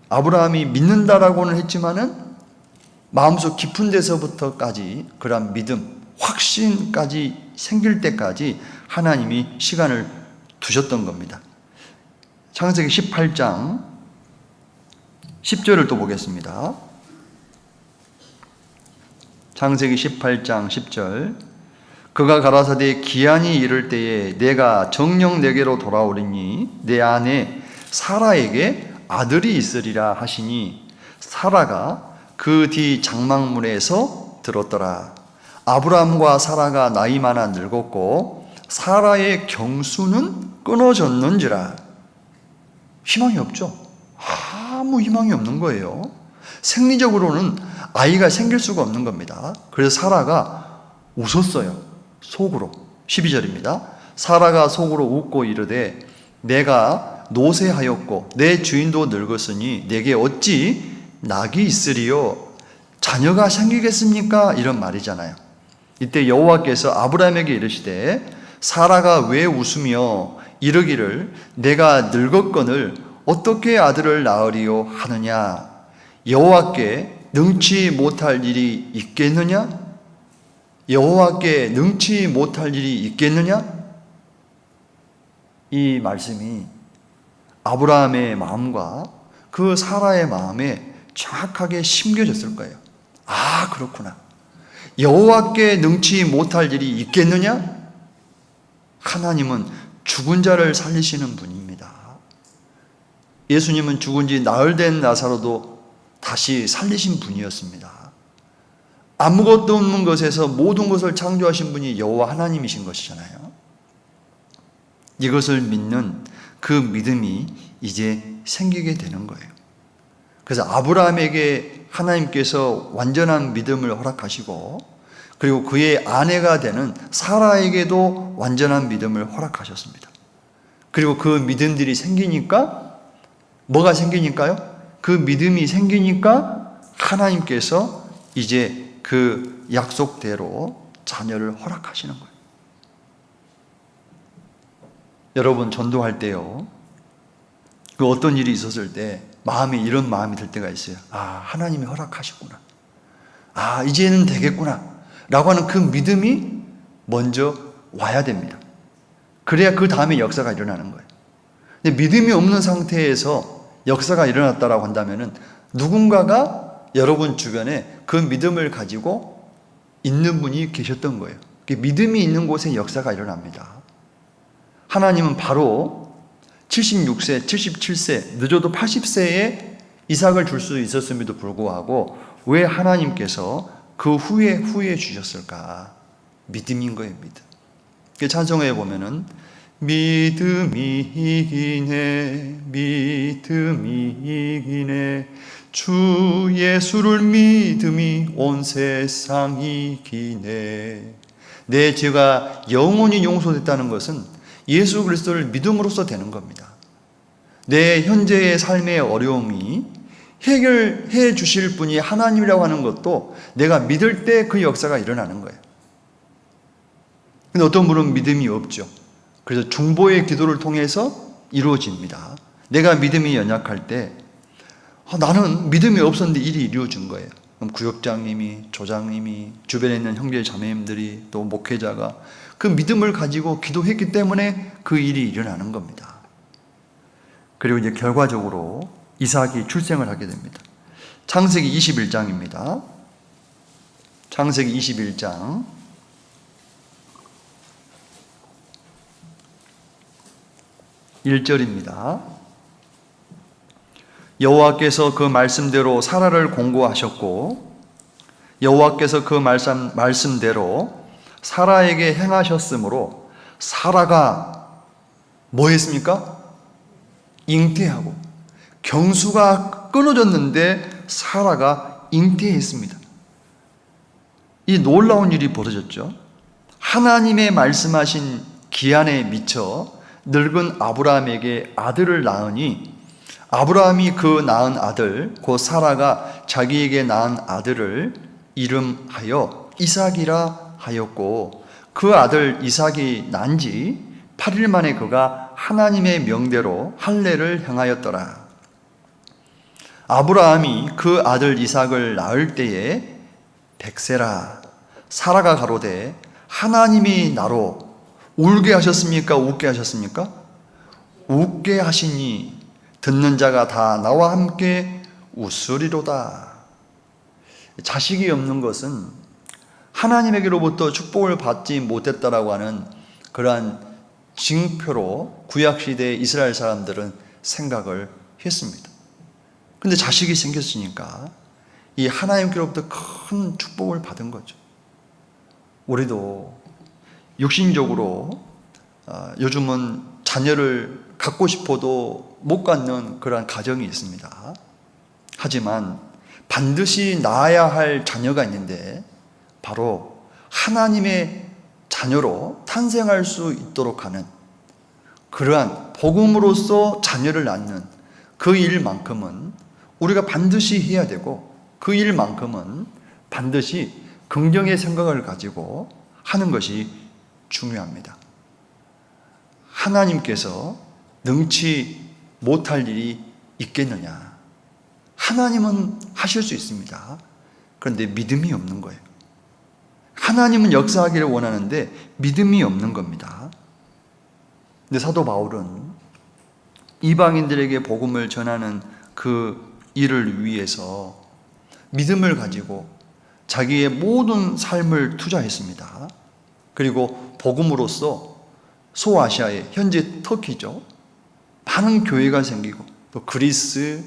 아브라함이 믿는다라고는 했지만은 마음속 깊은 데서부터까지 그런 믿음, 확신까지 생길 때까지 하나님이 시간을 두셨던 겁니다. 창세기 18장 10절을 또 보겠습니다. 창세기 18장 10절. 그가 가라사대 기한이 이를 때에 내가 정녕 내게로 돌아오리니 내 아내 사라에게 아들이 있으리라 하시니 사라가 그 뒤 장막문에서 들었더라. 아브라함과 사라가 나이 많아 늙었고 사라의 경수는 끊어졌는지라. 희망이 없죠. 아무 희망이 없는 거예요. 생리적으로는 아이가 생길 수가 없는 겁니다. 그래서 사라가 웃었어요. 속으로. 12절입니다. 사라가 속으로 웃고 이르되 내가 노쇠하였고 내 주인도 늙었으니 내게 어찌 낙이 있으리요? 자녀가 생기겠습니까? 이런 말이잖아요. 이때 여호와께서 아브라함에게 이르시되 사라가 왜 웃으며 이르기를 내가 늙었거늘 어떻게 아들을 낳으리요 하느냐? 여호와께 능치 못할 일이 있겠느냐? 여호와께 능치 못할 일이 있겠느냐? 이 말씀이 아브라함의 마음과 그 사라의 마음에 정확하게 심겨졌을 거예요. 아, 그렇구나. 여호와께 능치 못할 일이 있겠느냐? 하나님은 죽은 자를 살리시는 분입니다. 예수님은 죽은 지 나흘된 나사로도 다시 살리신 분이었습니다. 아무것도 없는 것에서 모든 것을 창조하신 분이 여호와 하나님이신 것이잖아요. 이것을 믿는 그 믿음이 이제 생기게 되는 거예요. 그래서 아브라함에게 하나님께서 완전한 믿음을 허락하시고 그리고 그의 아내가 되는 사라에게도 완전한 믿음을 허락하셨습니다. 그리고 그 믿음들이 생기니까 뭐가 생기니까요? 그 믿음이 생기니까 하나님께서 이제 그 약속대로 자녀를 허락하시는 거예요. 여러분 전도할 때요, 그 어떤 일이 있었을 때 마음에 이런 마음이 들 때가 있어요. 아, 하나님이 허락하셨구나. 아, 이제는 되겠구나 라고 하는 그 믿음이 먼저 와야 됩니다. 그래야 그 다음에 역사가 일어나는 거예요. 근데 믿음이 없는 상태에서 역사가 일어났다라고 한다면은 누군가가 여러분 주변에 그 믿음을 가지고 있는 분이 계셨던 거예요. 믿음이 있는 곳에 역사가 일어납니다. 하나님은 바로 76세, 77세, 늦어도 80세에 이삭을 줄 수 있었음에도 불구하고 왜 하나님께서 그 후에 주셨을까? 믿음인 거예요, 믿음. 찬송에 보면은 믿음이 이기네, 믿음이 이기네, 주 예수를 믿음이 온 세상 이기네. 내 죄가 영원히 용서됐다는 것은 예수 그리스도를 믿음으로써 되는 겁니다. 내 현재의 삶의 어려움이 해결해 주실 분이 하나님이라고 하는 것도 내가 믿을 때 그 역사가 일어나는 거예요. 근데 어떤 분은 믿음이 없죠. 그래서 중보의 기도를 통해서 이루어집니다. 내가 믿음이 연약할 때 나는 믿음이 없었는데 일이 이루어진 거예요. 그럼 구역장님이, 조장님이, 주변에 있는 형제 자매님들이 또 목회자가 그 믿음을 가지고 기도했기 때문에 그 일이 일어나는 겁니다. 그리고 이제 결과적으로 이삭이 출생을 하게 됩니다. 창세기 21장입니다. 창세기 21장 1절입니다. 여호와께서 그 말씀대로 사라를 공고하셨고 여호와께서 그 말씀대로 사라에게 행하셨으므로 사라가 뭐 했습니까? 잉태하고 경수가 끊어졌는데 사라가 잉태했습니다. 이 놀라운 일이 벌어졌죠. 하나님의 말씀하신 기한에 미쳐 늙은 아브라함에게 아들을 낳으니 아브라함이 그 낳은 아들 곧 사라가 자기에게 낳은 아들을 이름하여 이삭이라 하였고 그 아들 이삭이 난 지 8일 만에 그가 하나님의 명대로 할례를 행하였더라. 아브라함이 그 아들 이삭을 낳을 때에 백세라 사라가 가로되 하나님이 나로 울게 하셨습니까? 웃게 하셨습니까? 웃게 하시니 듣는 자가 다 나와 함께 웃으리로다. 자식이 없는 것은 하나님에게로부터 축복을 받지 못했다라고 하는 그러한 징표로 구약시대의 이스라엘 사람들은 생각을 했습니다. 그런데 자식이 생겼으니까 이 하나님께로부터 큰 축복을 받은 거죠. 우리도 육신적으로 요즘은 자녀를 갖고 싶어도 못 갖는 그러한 가정이 있습니다. 하지만 반드시 낳아야 할 자녀가 있는데 바로 하나님의 자녀로 탄생할 수 있도록 하는 그러한 복음으로서 자녀를 낳는 그 일만큼은 우리가 반드시 해야 되고 그 일만큼은 반드시 긍정의 생각을 가지고 하는 것이 중요합니다. 하나님께서 능치 못할 일이 있겠느냐? 하나님은 하실 수 있습니다. 그런데 믿음이 없는 거예요. 하나님은 역사하기를 원하는데 믿음이 없는 겁니다. 근데 사도 바울은 이방인들에게 복음을 전하는 그 일을 위해서 믿음을 가지고 자기의 모든 삶을 투자했습니다. 그리고 복음으로써 소아시아에 현재 터키죠. 많은 교회가 생기고 또 그리스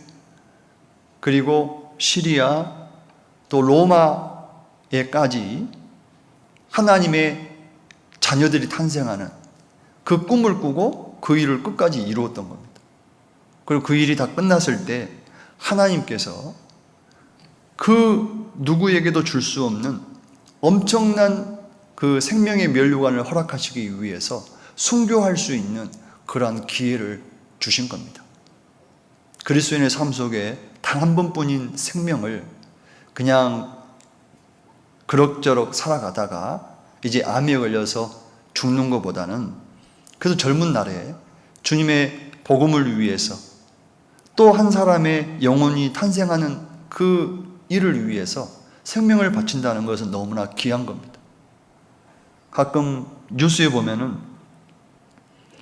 그리고 시리아 또 로마에까지 하나님의 자녀들이 탄생하는 그 꿈을 꾸고 그 일을 끝까지 이루었던 겁니다. 그리고 그 일이 다 끝났을 때 하나님께서 그 누구에게도 줄 수 없는 엄청난 그 생명의 면류관을 허락하시기 위해서 순교할 수 있는 그러한 기회를 주신 겁니다. 그리스도인의 삶 속에 단 한 번뿐인 생명을 그냥 그럭저럭 살아가다가 이제 암에 걸려서 죽는 것보다는 그래서 젊은 날에 주님의 복음을 위해서 또 한 사람의 영혼이 탄생하는 그 일을 위해서 생명을 바친다는 것은 너무나 귀한 겁니다. 가끔 뉴스에 보면은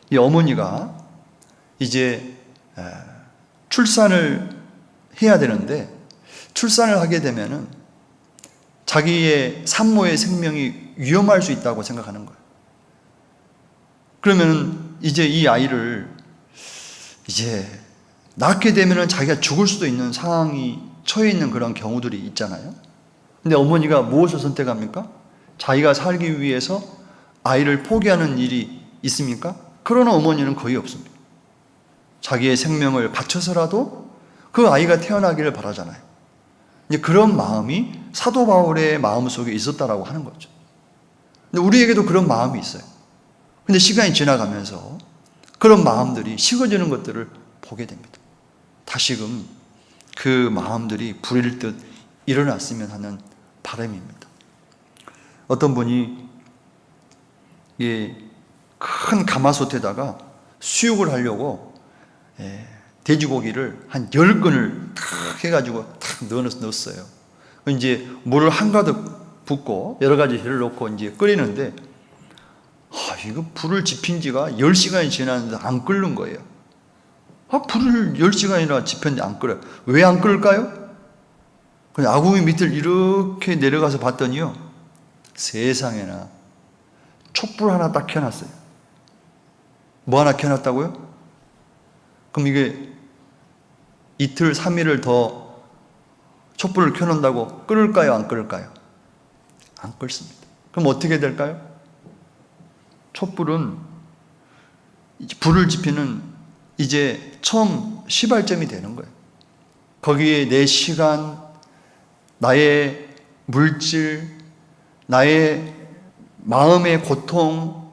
이 어머니가 이제 출산을 해야 되는데 출산을 하게 되면은 자기의 산모의 생명이 위험할 수 있다고 생각하는 거예요. 그러면은 이제 이 아이를 이제 낳게 되면은 자기가 죽을 수도 있는 상황이 처해 있는 그런 경우들이 있잖아요. 근데 어머니가 무엇을 선택합니까? 자기가 살기 위해서 아이를 포기하는 일이 있습니까? 그러나 어머니는 거의 없습니다. 자기의 생명을 바쳐서라도 그 아이가 태어나기를 바라잖아요. 이제 그런 마음이 사도 바울의 마음 속에 있었다라고 하는 거죠. 근데 우리에게도 그런 마음이 있어요. 근데 시간이 지나가면서 그런 마음들이 식어지는 것들을 보게 됩니다. 다시금 그 마음들이 불일 듯 일어났으면 하는 바람입니다. 어떤 분이 큰 가마솥에다가 수육을 하려고 돼지고기를 한 10근을 탁 해가지고 탁 넣었어요. 이제 물을 한가득 붓고 여러 가지 재료를 넣고 이제 끓이는데 이거 불을 지핀 지가 10시간이 지났는데 안 끓는 거예요. 불을 10시간이나 지폈는데 안 끓어요. 왜 안 끓을까요? 그냥 아궁이 밑을 이렇게 내려가서 봤더니요, 세상에나 촛불 하나 딱 켜놨어요. 뭐 하나 켜놨다고요? 그럼 이게 이틀, 3일을 더 촛불을 켜놓는다고 끓을까요? 안 끓을까요? 안 끓습니다. 그럼 어떻게 될까요? 촛불은 불을 지피는 이제 처음 시발점이 되는 거예요. 거기에 내 시간, 나의 물질, 나의 마음의 고통,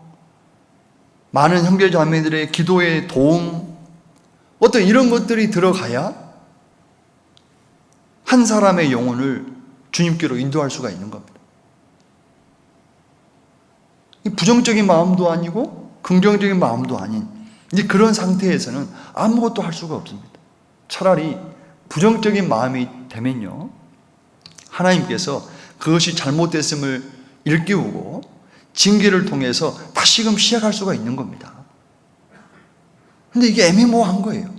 많은 형제 자매들의 기도의 도움, 어떤 이런 것들이 들어가야 한 사람의 영혼을 주님께로 인도할 수가 있는 겁니다. 부정적인 마음도 아니고 긍정적인 마음도 아닌 이제 그런 상태에서는 아무것도 할 수가 없습니다. 차라리 부정적인 마음이 되면요, 하나님께서 그것이 잘못됐음을 일깨우고 징계를 통해서 다시금 시작할 수가 있는 겁니다. 근데 이게 애매모호한 거예요.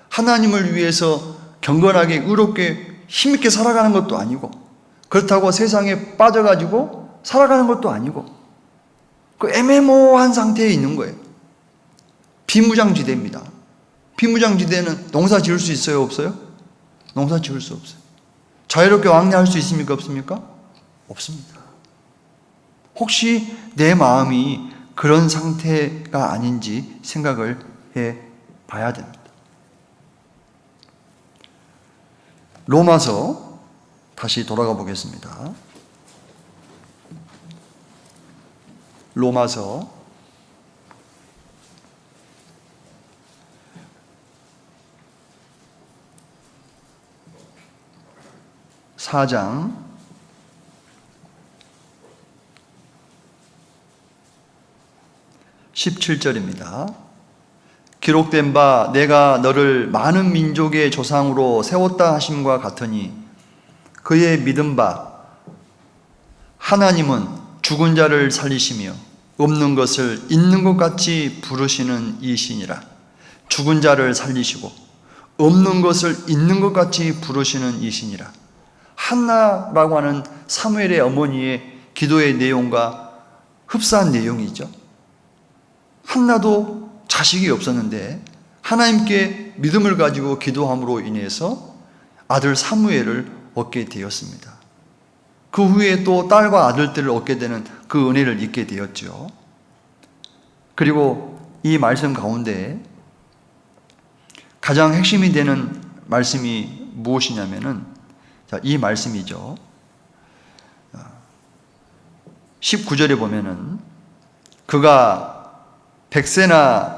하나님을 위해서 경건하게 의롭게 힘있게 살아가는 것도 아니고, 그렇다고 세상에 빠져가지고 살아가는 것도 아니고, 그 애매모호한 상태에 있는 거예요. 비무장지대입니다. 비무장지대는 농사 지을 수 있어요? 없어요? 농사 지을 수 없어요. 자유롭게 왕래할 수 있습니까? 없습니까? 없습니다. 혹시 내 마음이 그런 상태가 아닌지 생각을 해 봐야 됩니다. 로마서 다시 돌아가 보겠습니다. 로마서 4장 17절입니다. 기록된 바 내가 너를 많은 민족의 조상으로 세웠다 하심과 같으니 그의 믿은 바 하나님은 죽은 자를 살리시며 없는 것을 있는 것 같이 부르시는 이시니라. 죽은 자를 살리시고 없는 것을 있는 것 같이 부르시는 이시니라. 한나라고 하는 사무엘의 어머니의 기도의 내용과 흡사한 내용이죠. 한나도 자식이 없었는데 하나님께 믿음을 가지고 기도함으로 인해서 아들 사무엘을 얻게 되었습니다. 그 후에 또 딸과 아들들을 얻게 되는 그 은혜를 잊게 되었죠. 그리고 이 말씀 가운데 가장 핵심이 되는 말씀이 무엇이냐면은 이 말씀이죠. 19절에 보면은 그가 백세나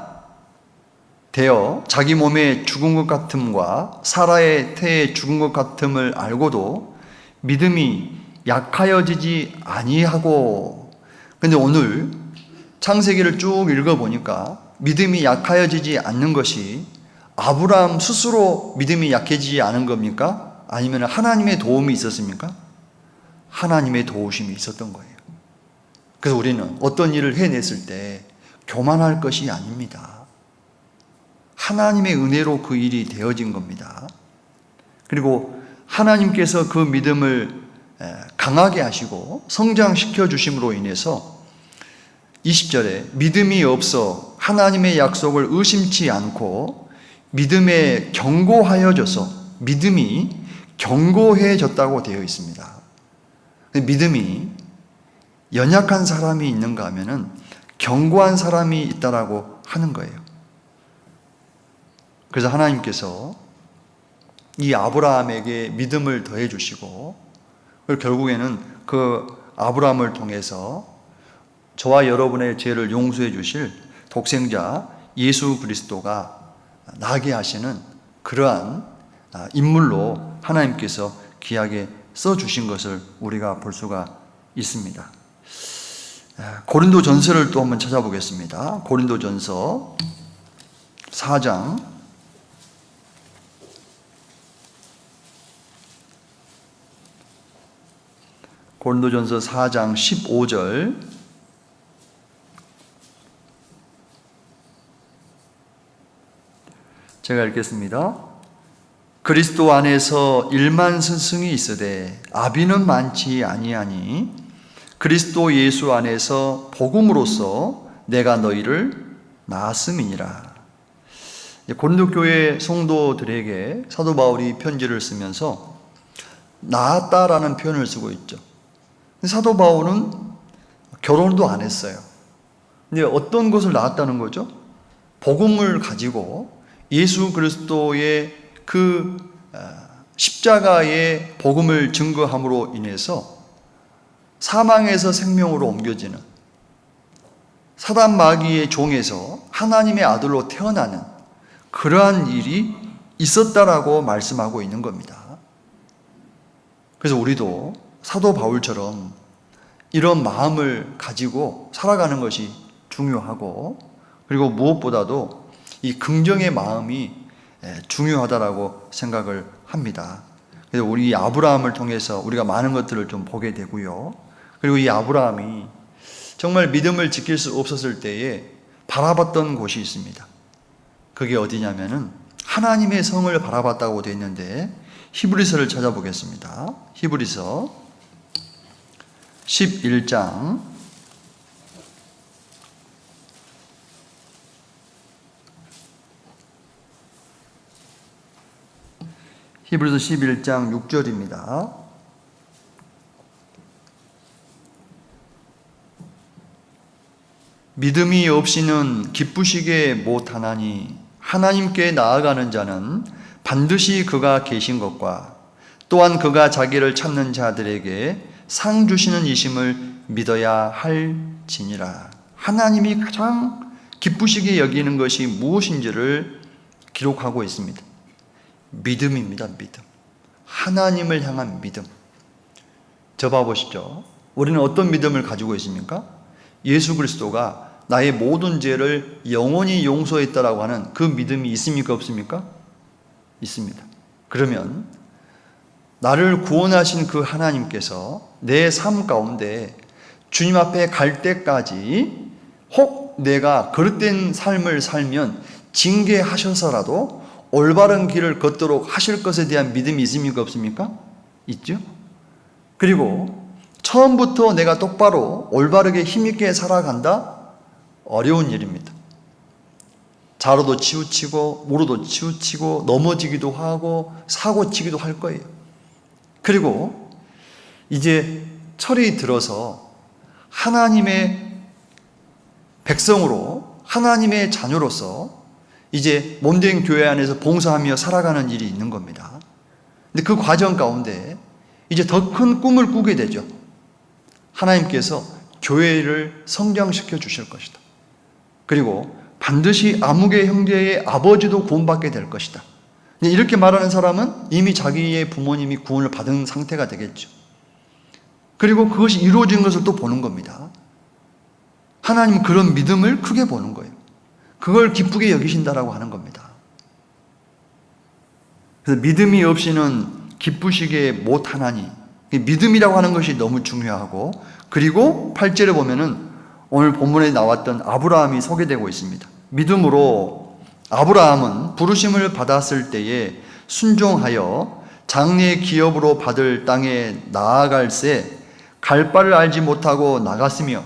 되어 자기 몸에 죽은 것 같음과 사라의 태에 죽은 것 같음을 알고도 믿음이 약하여지지 아니하고. 근데 오늘 창세기를 쭉 읽어보니까 믿음이 약하여지지 않는 것이 아브라함 스스로 믿음이 약해지지 않은 겁니까? 아니면 하나님의 도움이 있었습니까? 하나님의 도우심이 있었던 거예요. 그래서 우리는 어떤 일을 해냈을 때 교만할 것이 아닙니다. 하나님의 은혜로 그 일이 되어진 겁니다. 그리고 하나님께서 그 믿음을 강하게 하시고 성장시켜 주심으로 인해서 20절에 믿음이 없어 하나님의 약속을 의심치 않고 믿음에 견고하여져서 믿음이 견고해졌다고 되어 있습니다. 믿음이 연약한 사람이 있는가 하면은 견고한 사람이 있다라고 하는 거예요. 그래서 하나님께서 이 아브라함에게 믿음을 더해 주시고 결국에는 그 아브라함을 통해서 저와 여러분의 죄를 용서해 주실 독생자 예수 그리스도가 나게 하시는 그러한 인물로 하나님께서 귀하게 써주신 것을 우리가 볼 수가 있습니다. 고린도전서를 또 한번 찾아보겠습니다. 고린도전서 4장 15절 제가 읽겠습니다. 그리스도 안에서 1만 스승이 있으되 아비는 많지 아니하니 그리스도 예수 안에서 복음으로써 내가 너희를 낳았음이니라. 고린도 교회 성도들에게 사도 바울이 편지를 쓰면서 낳았다라는 표현을 쓰고 있죠. 사도 바울은 결혼도 안 했어요. 근데 어떤 것을 낳았다는 거죠? 복음을 가지고 예수 그리스도의 그 십자가의 복음을 증거함으로 인해서 사망에서 생명으로 옮겨지는, 사단 마귀의 종에서 하나님의 아들로 태어나는 그러한 일이 있었다라고 말씀하고 있는 겁니다. 그래서 우리도 사도 바울처럼 이런 마음을 가지고 살아가는 것이 중요하고, 그리고 무엇보다도 이 긍정의 마음이 중요하다라고 생각을 합니다. 그래서 우리 아브라함을 통해서 우리가 많은 것들을 좀 보게 되고요. 그리고 이 아브라함이 정말 믿음을 지킬 수 없었을 때에 바라봤던 곳이 있습니다. 그게 어디냐면은 하나님의 성을 바라봤다고 되어 있는데, 히브리서를 찾아보겠습니다. 히브리서 11장 6절입니다. 믿음이 없이는 기쁘시게 못하나니 하나님께 나아가는 자는 반드시 그가 계신 것과 또한 그가 자기를 찾는 자들에게 상 주시는 이심을 믿어야 할지니라. 하나님이 가장 기쁘시게 여기는 것이 무엇인지를 기록하고 있습니다. 믿음입니다. 믿음. 하나님을 향한 믿음. 저 봐보시죠. 우리는 어떤 믿음을 가지고 있습니까? 예수 그리스도가 나의 모든 죄를 영원히 용서했다라고 하는 그 믿음이 있습니까? 없습니까? 있습니다. 그러면 나를 구원하신 그 하나님께서 내 삶 가운데 주님 앞에 갈 때까지 혹 내가 그릇된 삶을 살면 징계하셔서라도 올바른 길을 걷도록 하실 것에 대한 믿음이 있습니까? 없습니까? 있죠. 그리고 처음부터 내가 똑바로 올바르게 힘있게 살아간다? 어려운 일입니다. 자로도 치우치고 무로도 치우치고 넘어지기도 하고 사고치기도 할 거예요. 그리고 이제 철이 들어서 하나님의 백성으로, 하나님의 자녀로서 이제 몸된 교회 안에서 봉사하며 살아가는 일이 있는 겁니다. 근데 그 과정 가운데 이제 더 큰 꿈을 꾸게 되죠. 하나님께서 교회를 성장시켜 주실 것이다. 그리고 반드시 아무개 형제의 아버지도 구원받게 될 것이다. 이렇게 말하는 사람은 이미 자기의 부모님이 구원을 받은 상태가 되겠죠. 그리고 그것이 이루어진 것을 또 보는 겁니다. 하나님은 그런 믿음을 크게 보는 거예요. 그걸 기쁘게 여기신다라고 하는 겁니다. 그래서 믿음이 없이는 기쁘시게 못하나니, 믿음이라고 하는 것이 너무 중요하고, 그리고 8절에 보면은 오늘 본문에 나왔던 아브라함이 소개되고 있습니다. 믿음으로 아브라함은 부르심을 받았을 때에 순종하여 장래의 기업으로 받을 땅에 나아갈새 갈 바를 알지 못하고 나갔으며,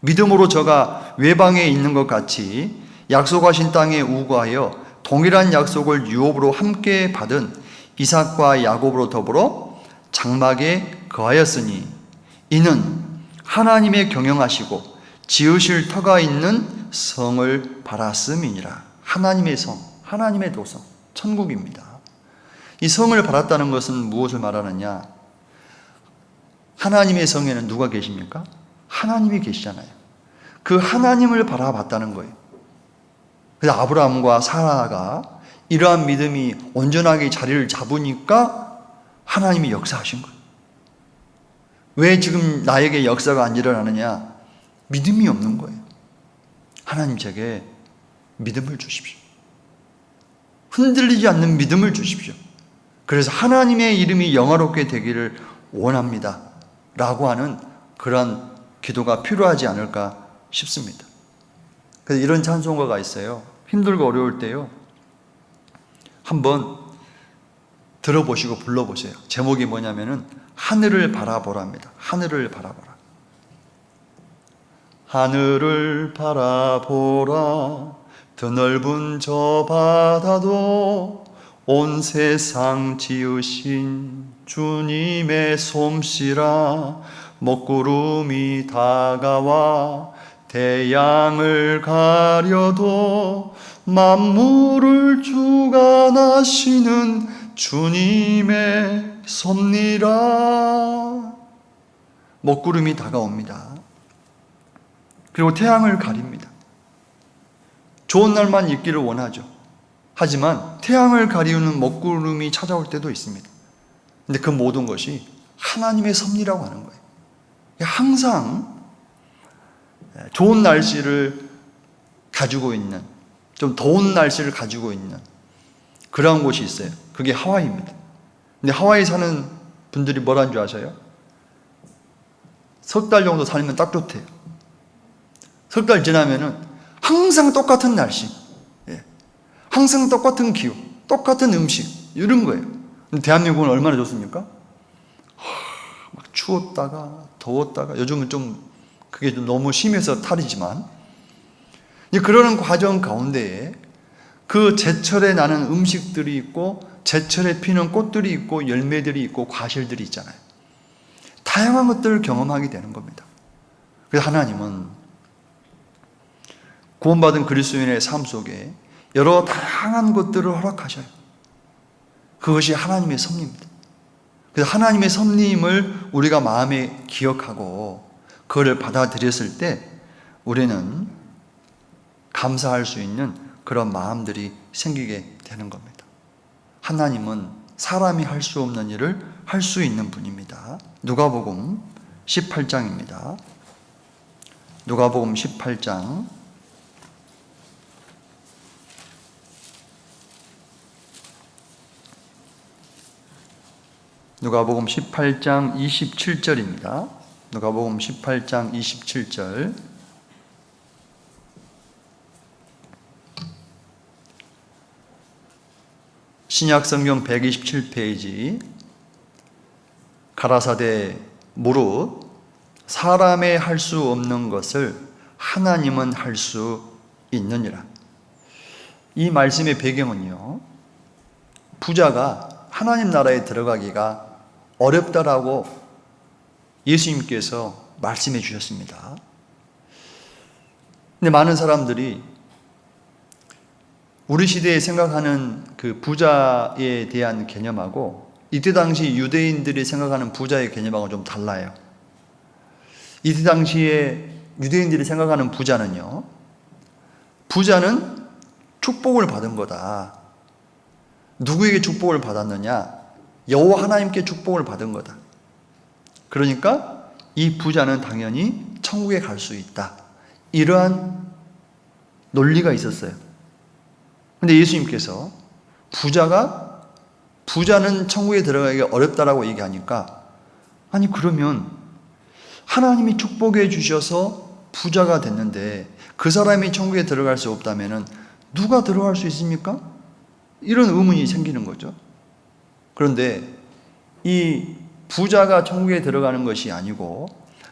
믿음으로 저가 외방에 있는 것 같이 약속하신 땅에 우거하여 동일한 약속을 유업으로 함께 받은 이삭과 야곱으로 더불어 장막에 거하였으니 이는 하나님의 경영하시고 지으실 터가 있는 성을 바랐음이니라. 하나님의 성, 하나님의 도성, 천국입니다. 이 성을 바랐다는 것은 무엇을 말하느냐? 하나님의 성에는 누가 계십니까? 하나님이 계시잖아요. 그 하나님을 바라봤다는 거예요. 그래서 아브라함과 사라가 이러한 믿음이 온전하게 자리를 잡으니까 하나님이 역사하신 거예요. 왜 지금 나에게 역사가 안 일어나느냐? 믿음이 없는 거예요. 하나님 제게 믿음을 주십시오. 흔들리지 않는 믿음을 주십시오. 그래서 하나님의 이름이 영화롭게 되기를 원합니다 라고 하는 그런 기도가 필요하지 않을까 싶습니다. 그래서 이런 찬송가가 있어요. 힘들고 어려울 때요, 한번 들어보시고 불러보세요. 제목이 뭐냐면은 하늘을 바라보라입니다. 하늘을 바라보라. 하늘을 바라보라. 드넓은 저 바다도 온 세상 지으신 주님의 솜씨라. 먹구름이 다가와 태양을 가려도 만물을 주관하시는 주님의 섭리라. 먹구름이 다가옵니다. 그리고 태양을 가립니다. 좋은 날만 있기를 원하죠. 하지만 태양을 가리우는 먹구름이 찾아올 때도 있습니다. 근데 그 모든 것이 하나님의 섭리라고 하는 거예요. 항상 좋은 날씨를 가지고 있는, 좀 더운 날씨를 가지고 있는 그런 곳이 있어요. 그게 하와이입니다. 근데 하와이 사는 분들이 뭐라는 줄 아세요? 석 달 정도 살면 딱 좋대요. 석 달 지나면은 항상 똑같은 날씨, 항상 똑같은 기후, 똑같은 음식, 이런 거예요. 근데 대한민국은 얼마나 좋습니까? 막 추웠다가 더웠다가, 요즘은 좀 그게 좀 너무 심해서 탈이지만, 그러는 과정 가운데에 그 제철에 나는 음식들이 있고, 제철에 피는 꽃들이 있고, 열매들이 있고, 과실들이 있잖아요. 다양한 것들을 경험하게 되는 겁니다. 그래서 하나님은 구원받은 그리스도인의 삶 속에 여러 다양한 것들을 허락하셔요. 그것이 하나님의 섭리입니다. 그래서 하나님의 섭리임을 우리가 마음에 기억하고 그거를 받아들였을 때 우리는 감사할 수 있는 그런 마음들이 생기게 되는 겁니다. 하나님은 사람이 할 수 없는 일을 할 수 있는 분입니다. 누가복음 18장입니다. 누가복음 18장 누가복음 18장 27절입니다. 누가복음 18장 27절. 신약성경 127페이지. 가라사대 무릇 사람의 할 수 없는 것을 하나님은 할 수 있느니라. 이 말씀의 배경은요, 부자가 하나님 나라에 들어가기가 어렵다라고 예수님께서 말씀해 주셨습니다. 근데 많은 사람들이 우리 시대에 생각하는 그 부자에 대한 개념하고 이때 당시 유대인들이 생각하는 부자의 개념하고 좀 달라요. 이때 당시에 유대인들이 생각하는 부자는요, 부자는 축복을 받은 거다. 누구에게 축복을 받았느냐? 여호와 하나님께 축복을 받은 거다. 그러니까 이 부자는 당연히 천국에 갈 수 있다. 이러한 논리가 있었어요. 근데 예수님께서 부자는 천국에 들어가기 어렵다라고 얘기하니까, 아니 그러면 하나님이 축복해 주셔서 부자가 됐는데 그 사람이 천국에 들어갈 수 없다면 누가 들어갈 수 있습니까? 이런 의문이 생기는 거죠. 그런데 이 부자가 천국에 들어가는 것이 아니고,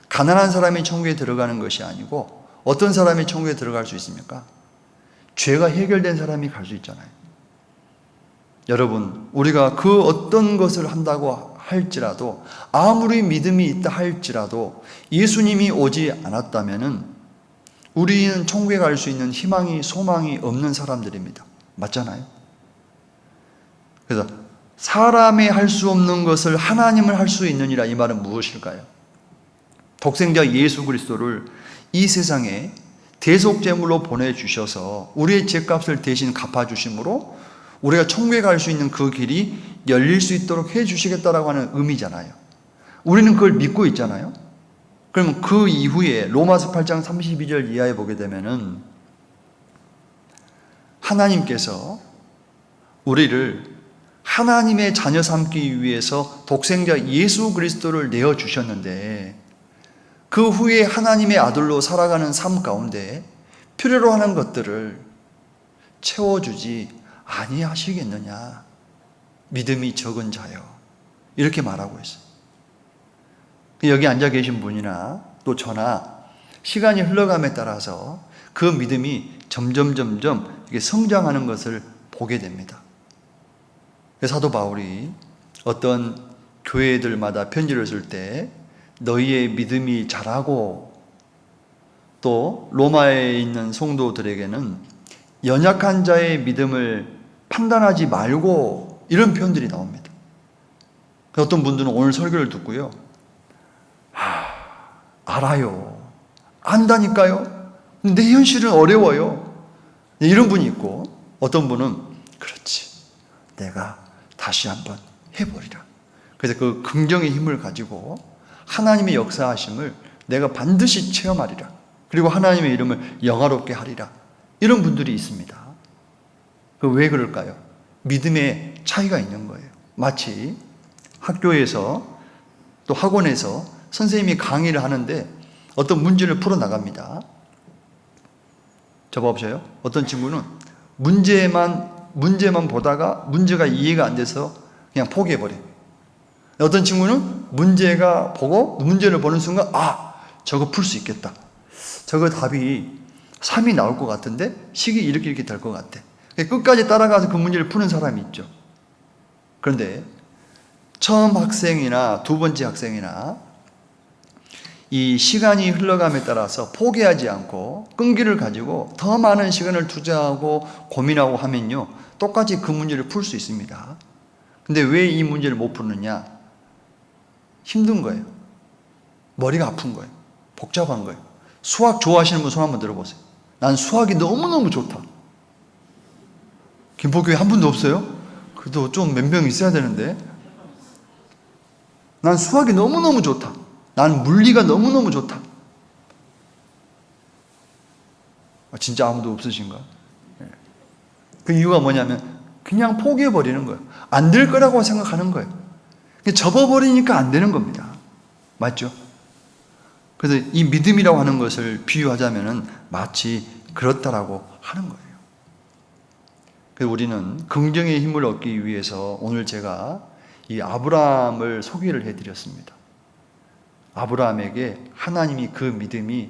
가난한 사람이 천국에 들어가는 것이 아니고, 어떤 사람이 천국에 들어갈 수 있습니까? 죄가 해결된 사람이 갈 수 있잖아요. 여러분, 우리가 그 어떤 것을 한다고 할지라도, 아무리 믿음이 있다 할지라도 예수님이 오지 않았다면 우리는 천국에 갈 수 있는 희망이, 소망이 없는 사람들입니다. 맞잖아요? 그래서 사람이 할 수 없는 것을 하나님을 할 수 있느니라, 이 말은 무엇일까요? 독생자 예수 그리스도를 이 세상에 대속제물로 보내주셔서 우리의 죄값을 대신 갚아주심으로 우리가 천국에 갈 수 있는 그 길이 열릴 수 있도록 해주시겠다라고 하는 의미잖아요. 우리는 그걸 믿고 있잖아요. 그러면 그 이후에 로마서 8장 32절 이하에 보게 되면은 하나님께서 우리를 하나님의 자녀 삼기 위해서 독생자 예수 그리스도를 내어주셨는데, 그 후에 하나님의 아들로 살아가는 삶 가운데 필요로 하는 것들을 채워주지 아니하시겠느냐. 믿음이 적은 자여. 이렇게 말하고 있어요. 여기 앉아 계신 분이나 또 저나 시간이 흘러감에 따라서 그 믿음이 점점 이게 성장하는 것을 보게 됩니다. 사도 바울이 어떤 교회들마다 편지를 쓸 때 너희의 믿음이 자라고, 또 로마에 있는 성도들에게는 연약한 자의 믿음을 판단하지 말고, 이런 표현들이 나옵니다. 어떤 분들은 오늘 설교를 듣고요, 알아요, 안다니까요, 내 현실은 어려워요, 이런 분이 있고, 어떤 분은 그렇지, 내가 다시 한번 해보리라. 그래서 그 긍정의 힘을 가지고 하나님의 역사하심을 내가 반드시 체험하리라, 그리고 하나님의 이름을 영화롭게 하리라, 이런 분들이 있습니다. 왜 그럴까요? 믿음의 차이가 있는 거예요. 마치 학교에서 또 학원에서 선생님이 강의를 하는데 어떤 문제를 풀어나갑니다. 저봐보세요. 어떤 친구는 문제만 보다가 문제가 이해가 안 돼서 그냥 포기해버려요. 어떤 친구는 문제를 보는 순간, 저거 풀 수 있겠다, 저거 답이 3이 나올 것 같은데 식이 이렇게 될 것 같아, 끝까지 따라가서 그 문제를 푸는 사람이 있죠. 그런데 처음 학생이나 두 번째 학생이나 이 시간이 흘러감에 따라서 포기하지 않고 끈기를 가지고 더 많은 시간을 투자하고 고민하고 하면요, 똑같이 그 문제를 풀 수 있습니다. 근데 왜 이 문제를 못 푸느냐? 힘든 거예요. 머리가 아픈 거예요. 복잡한 거예요. 수학 좋아하시는 분 손 한번 들어보세요. 난 수학이 너무너무 좋다. 김포교회 한 분도 없어요? 그래도 좀 몇 명 있어야 되는데. 난 수학이 너무너무 좋다. 난 물리가 너무너무 좋다. 진짜 아무도 없으신가? 그 이유가 뭐냐면 그냥 포기해버리는 거예요. 안 될 거라고 생각하는 거예요. 접어버리니까 안 되는 겁니다. 맞죠? 그래서 이 믿음이라고 하는 것을 비유하자면 마치 그렇다라고 하는 거예요. 그래서 우리는 긍정의 힘을 얻기 위해서 오늘 제가 이 아브라함을 소개를 해드렸습니다. 아브라함에게 하나님이 그 믿음이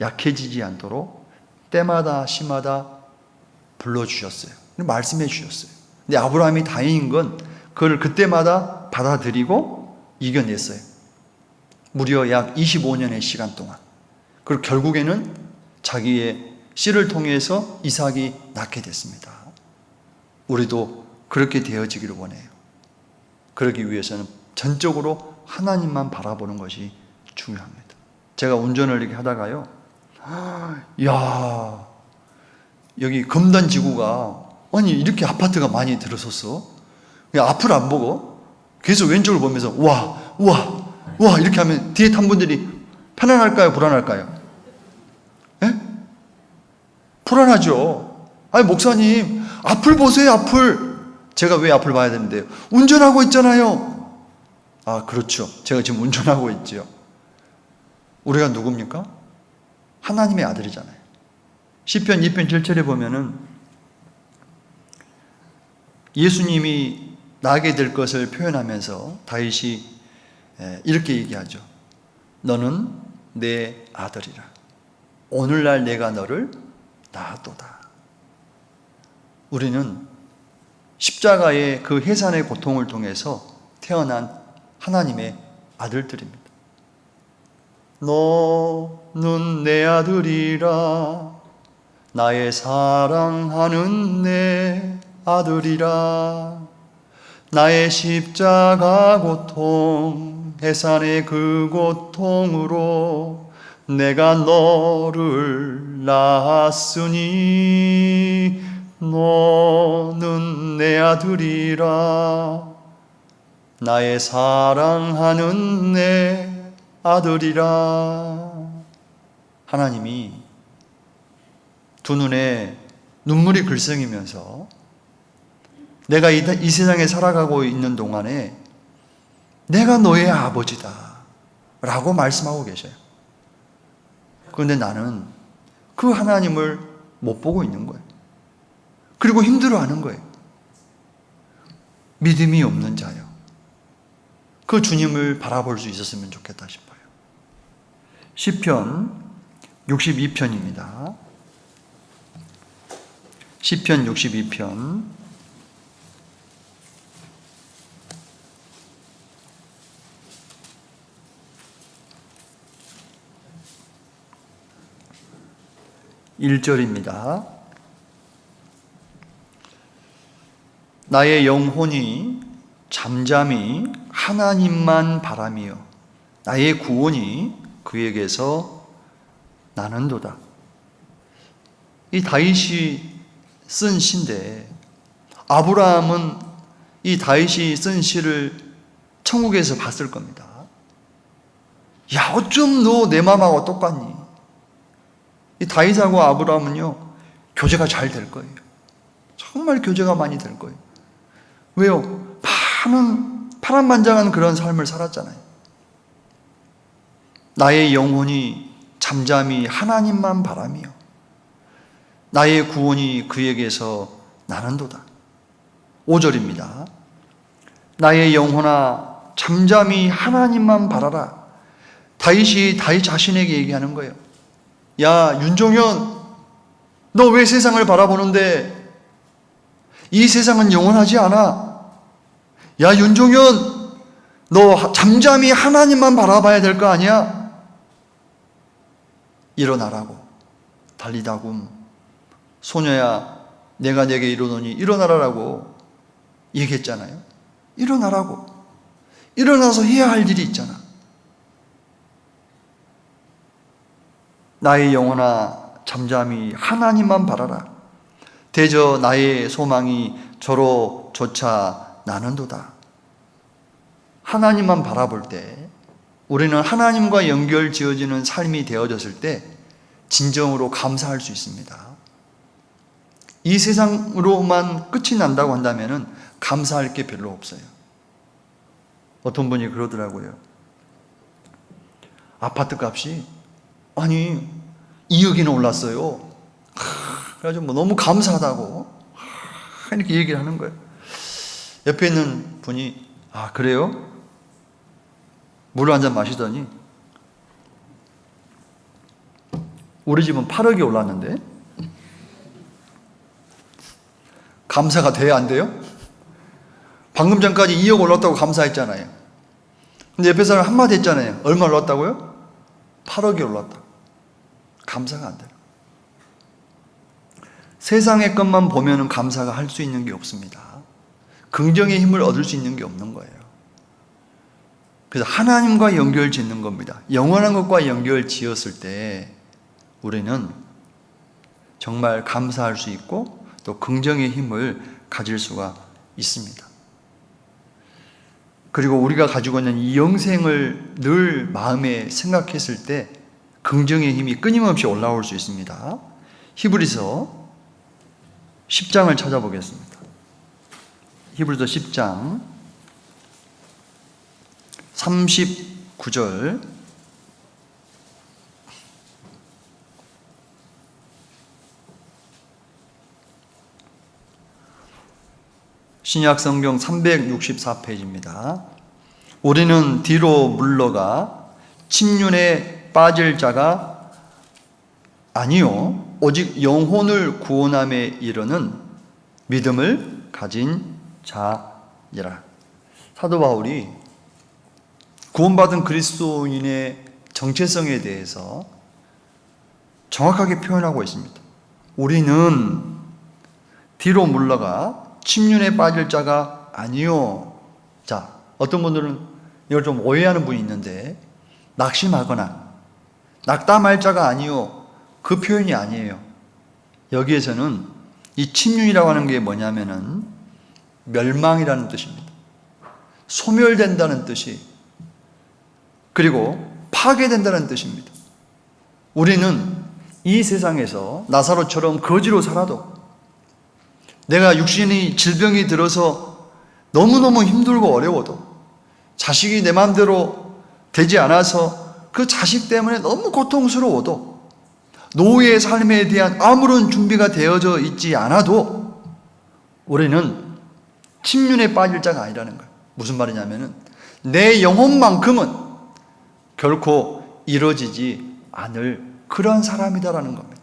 약해지지 않도록 때마다 시마다 불러주셨어요. 말씀해 주셨어요. 근데 아브라함이 다행인 건 그걸 그때마다 받아들이고 이겨냈어요. 무려 약 25년의 시간 동안. 그리고 결국에는 자기의 씨를 통해서 이삭이 낳게 됐습니다. 우리도 그렇게 되어지기를 원해요. 그러기 위해서는 전적으로 하나님만 바라보는 것이 중요합니다. 제가 운전을 이렇게 하다가요, 여기 금단지구가 아니 이렇게 아파트가 많이 들어섰어. 앞을 안 보고 계속 왼쪽을 보면서 와 이렇게 하면 뒤에 탄 분들이 편안할까요, 불안할까요? 예? 불안하죠. 아니 목사님 앞을 보세요, 앞을. 제가 왜 앞을 봐야 되는데요? 운전하고 있잖아요. 그렇죠. 제가 지금 운전하고 있죠. 우리가 누굽니까? 하나님의 아들이잖아요. 시편 2편 7절에 보면은 예수님이 나게 될 것을 표현하면서 다윗이 이렇게 얘기하죠. 너는 내 아들이라. 오늘날 내가 너를 낳았도다. 우리는 십자가의 그 해산의 고통을 통해서 태어난 하나님의 아들들입니다. 너는 내 아들이라. 나의 사랑하는 내 아들이라. 나의 십자가 고통, 해산의 그 고통으로 내가 너를 낳았으니 너는 내 아들이라. 나의 사랑하는 내 아들이라. 하나님이 두 눈에 눈물이 글썽이면서 내가 이 세상에 살아가고 있는 동안에 내가 너의 아버지다 라고 말씀하고 계셔요. 그런데 나는 그 하나님을 못 보고 있는 거예요. 그리고 힘들어하는 거예요. 믿음이 없는 자요. 그 주님을 바라볼 수 있었으면 좋겠다 싶어요. 시편 62편입니다. 시편 62편 1절입니다. 나의 영혼이 잠잠히 하나님만 바라며 나의 구원이 그에게서 나는도다. 이 다윗이 쓴 시인데, 아브라함은 이 다윗이 쓴 시를 천국에서 봤을 겁니다. 야, 어쩜 너 내 마음하고 똑같니? 이 다윗하고 아브라함은요, 교제가 잘 될 거예요. 정말 교제가 많이 될 거예요. 왜요? 파란만장한 그런 삶을 살았잖아요. 나의 영혼이 잠잠히 하나님만 바라며 나의 구원이 그에게서 나는도다. 5절입니다. 나의 영혼아 잠잠히 하나님만 바라라. 다윗이 다윗 자신에게 얘기하는 거예요. 야, 윤종현, 너 왜 세상을 바라보는데? 이 세상은 영원하지 않아. 야, 윤종현, 너 잠잠히 하나님만 바라봐야 될 거 아니야? 일어나라고. 달리다굼, 소녀야, 내가 내게 이르노니 일어나라라고 얘기했잖아요. 일어나라고. 일어나서 해야 할 일이 있잖아. 나의 영혼아 잠잠히 하나님만 바라라. 대저 나의 소망이 저로조차 나는도다. 하나님만 바라볼 때, 우리는 하나님과 연결 지어지는 삶이 되어졌을 때 진정으로 감사할 수 있습니다. 이 세상으로만 끝이 난다고 한다면 감사할 게 별로 없어요. 어떤 분이 그러더라고요. 아파트 값이 2억이나 올랐어요. 그래가지고 너무 감사하다고 이렇게 얘기를 하는 거예요. 옆에 있는 분이 그래요? 물 한 잔 마시더니 우리 집은 8억이 올랐는데 감사가 돼야 안 돼요? 방금 전까지 2억 올랐다고 감사했잖아요. 근데 옆에 사람 한마디 했잖아요. 얼마 올랐다고요? 8억이 올랐다. 감사가 안 돼요. 세상의 것만 보면 감사가 할 수 있는 게 없습니다. 긍정의 힘을 얻을 수 있는 게 없는 거예요. 그래서 하나님과 연결 짓는 겁니다. 영원한 것과 연결 지었을 때 우리는 정말 감사할 수 있고 또 긍정의 힘을 가질 수가 있습니다. 그리고 우리가 가지고 있는 이 영생을 늘 마음에 생각했을 때 긍정의 힘이 끊임없이 올라올 수 있습니다. 히브리서 10장을 찾아보겠습니다. 히브리서 10장 39절 신약성경 364페이지입니다. 우리는 뒤로 물러가 침륜에 빠질 자가 아니요 오직 영혼을 구원함에 이르는 믿음을 가진 자니라. 사도 바울이 구원받은 그리스도인의 정체성에 대해서 정확하게 표현하고 있습니다. 우리는 뒤로 물러가 침륜에 빠질 자가 아니요. 자, 어떤 분들은 이걸 좀 오해하는 분이 있는데 낙심하거나 낙담할 자가 아니요. 그 표현이 아니에요. 여기에서는 이 침륜이라고 하는 게 뭐냐면은 멸망이라는 뜻입니다. 소멸된다는 뜻이, 그리고 파괴된다는 뜻입니다. 우리는 이 세상에서 나사로처럼 거지로 살아도, 내가 육신이 질병이 들어서 너무너무 힘들고 어려워도, 자식이 내 마음대로 되지 않아서 그 자식 때문에 너무 고통스러워도, 노후의 삶에 대한 아무런 준비가 되어져 있지 않아도 우리는 침륜에 빠질 자가 아니라는 거예요. 무슨 말이냐면은 내 영혼만큼은 결코 이루어지지 않을 그런 사람이다라는 겁니다.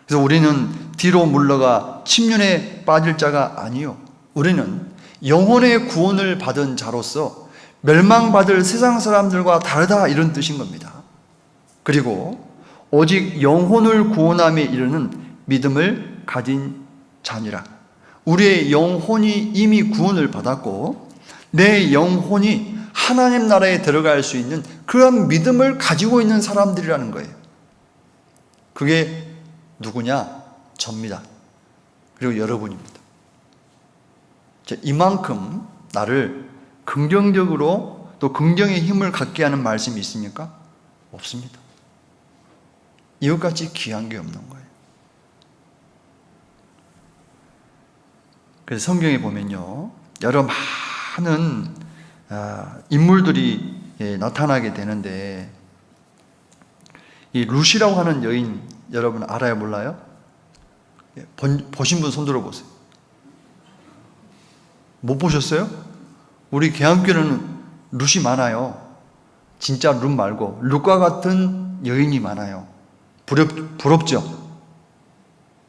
그래서 우리는 뒤로 물러가 침륜에 빠질 자가 아니요 우리는 영혼의 구원을 받은 자로서 멸망받을 세상 사람들과 다르다, 이런 뜻인 겁니다. 그리고 오직 영혼을 구원함에 이르는 믿음을 가진 자니라. 우리의 영혼이 이미 구원을 받았고 내 영혼이 하나님 나라에 들어갈 수 있는 그런 믿음을 가지고 있는 사람들이라는 거예요. 그게 누구냐? 접니다. 그리고 여러분입니다. 이만큼 나를 긍정적으로 또 긍정의 힘을 갖게 하는 말씀이 있습니까? 없습니다. 이것같이 귀한 게 없는 거예요. 그래서 성경에 보면요, 여러 많은 인물들이 나타나게 되는데, 이 룻이라고 하는 여인 여러분 알아요, 몰라요? 보신 분 손 들어보세요. 못 보셨어요? 우리 개항교회는 룻이 많아요. 진짜 룻 말고 룻과 같은 여인이 많아요. 부럽죠?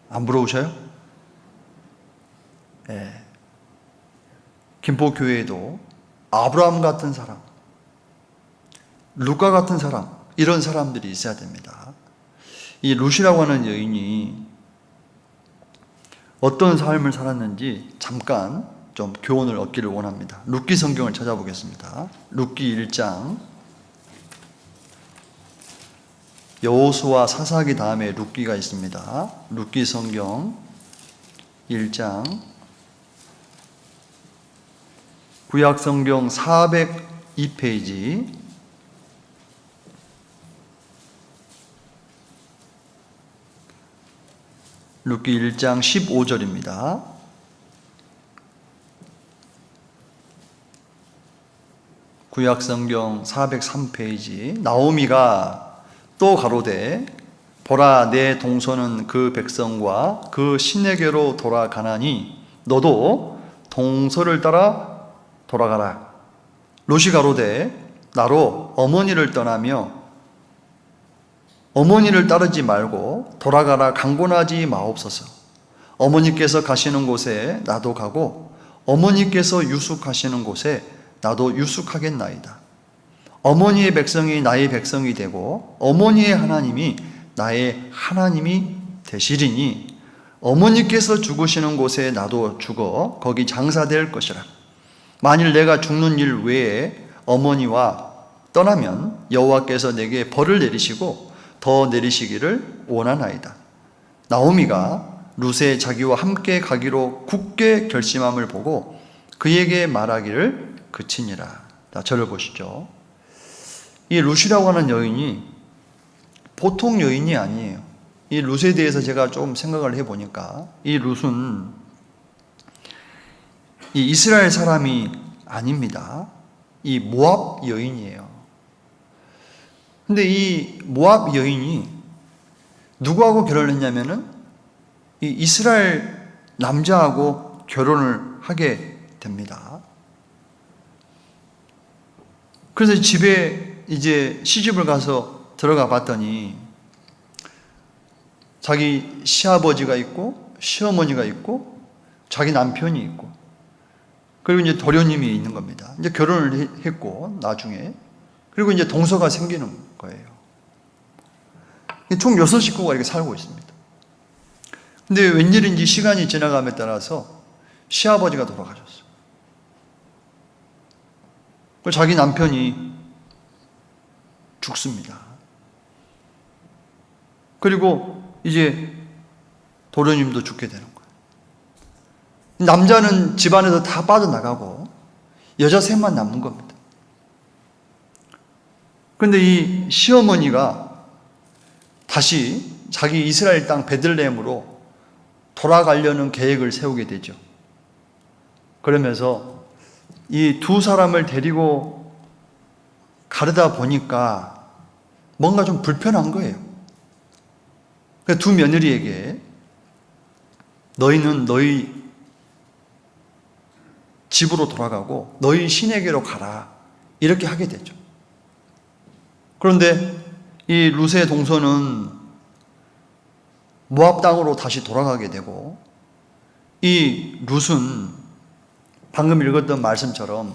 안 부러우셔요? 네. 김포교회에도 아브라함 같은 사람, 룻과 같은 사람, 이런 사람들이 있어야 됩니다. 이 룻이라고 하는 여인이 어떤 삶을 살았는지 잠깐 좀 교훈을 얻기를 원합니다. 룻기 성경을 찾아보겠습니다. 룻기 1장, 여호수아 사사기 다음에 룻기가 있습니다. 룻기 성경 1장, 구약 성경 402페이지, 룻기 1장 15절입니다. 구약 성경 403페이지, 나오미가 또 가로되 보라 내 동서는 그 백성과 그 신에게로 돌아가나니 너도 동서를 따라 돌아가라. 롯이 가로되 나로 어머니를 떠나며 어머니를 따르지 말고 돌아가라 강권하지 마옵소서. 어머니께서 가시는 곳에 나도 가고 어머니께서 유숙하시는 곳에 나도 유숙하겠나이다. 어머니의 백성이 나의 백성이 되고 어머니의 하나님이 나의 하나님이 되시리니 어머니께서 죽으시는 곳에 나도 죽어 거기 장사될 것이라. 만일 내가 죽는 일 외에 어머니와 떠나면 여호와께서 내게 벌을 내리시고 더 내리시기를 원하나이다. 나오미가 룻의 자기와 함께 가기로 굳게 결심함을 보고 그에게 말하기를 그치니라. 자, 저를 보시죠. 이 룻이라고 하는 여인이 보통 여인이 아니에요. 이 룻에 대해서 제가 좀 생각을 해보니까 이 룻은 이 이스라엘 사람이 아닙니다. 이 모압 여인이에요. 근데 이 모압 여인이 누구하고 결혼을 했냐면은 이 이스라엘 남자하고 결혼을 하게 됩니다. 그래서 집에 이제 시집을 가서 들어가 봤더니 자기 시아버지가 있고 시어머니가 있고 자기 남편이 있고 그리고 이제 도련님이 있는 겁니다. 이제 결혼을 했고 나중에 그리고 이제 동서가 생기는 거예요. 총 6식구가 이렇게 살고 있습니다. 근데 웬일인지 시간이 지나감에 따라서 시아버지가 돌아가셨어요. 자기 남편이 죽습니다. 그리고 이제 도련님도 죽게 되는 거예요. 남자는 집안에서 다 빠져나가고 여자 셋만 남는 겁니다. 그런데 이 시어머니가 다시 자기 이스라엘 땅 베들레헴으로 돌아가려는 계획을 세우게 되죠. 그러면서 이 두 사람을 데리고 가려다 보니까 뭔가 좀 불편한 거예요. 그래서 두 며느리에게 너희는 너희 집으로 돌아가고 너희 신에게로 가라 이렇게 하게 되죠. 그런데 이 룻의 동서는 모압 땅으로 다시 돌아가게 되고, 이 룻은 방금 읽었던 말씀처럼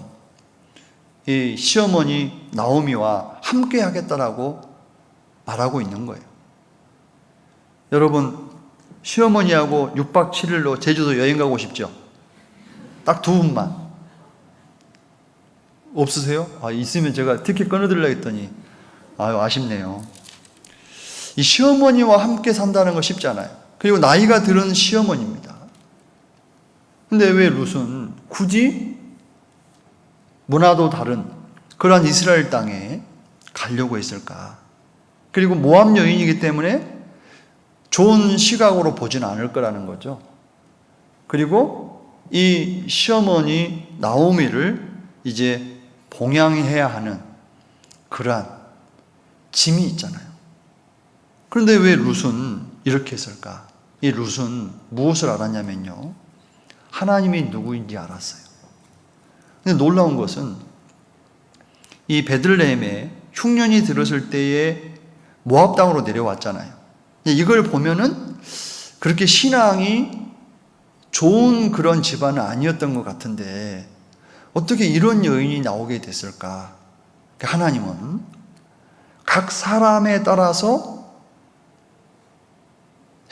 이 시어머니 나오미와 함께 하겠다라고 말하고 있는 거예요. 여러분, 시어머니하고 6박 7일로 제주도 여행 가고 싶죠? 딱 두 분만. 없으세요? 있으면 제가 티켓 끊어드리려고 했더니 아쉽네요. 이 시어머니와 함께 산다는 거 쉽지 않아요. 그리고 나이가 들은 시어머니입니다. 근데 왜 룻은 굳이 문화도 다른 그러한 이스라엘 땅에 가려고 했을까? 그리고 모압 여인이기 때문에 좋은 시각으로 보지는 않을 거라는 거죠. 그리고 이 시어머니 나오미를 이제 봉양해야 하는 그러한 짐이 있잖아요. 그런데 왜 룻은 이렇게 했을까? 이 룻은 무엇을 알았냐면요, 하나님이 누구인지 알았어요. 근데 놀라운 것은 이 베들레헴에 흉년이 들었을 때에 모압 땅으로 내려왔잖아요. 이걸 보면은 그렇게 신앙이 좋은 그런 집안은 아니었던 것 같은데 어떻게 이런 여인이 나오게 됐을까? 하나님은 각 사람에 따라서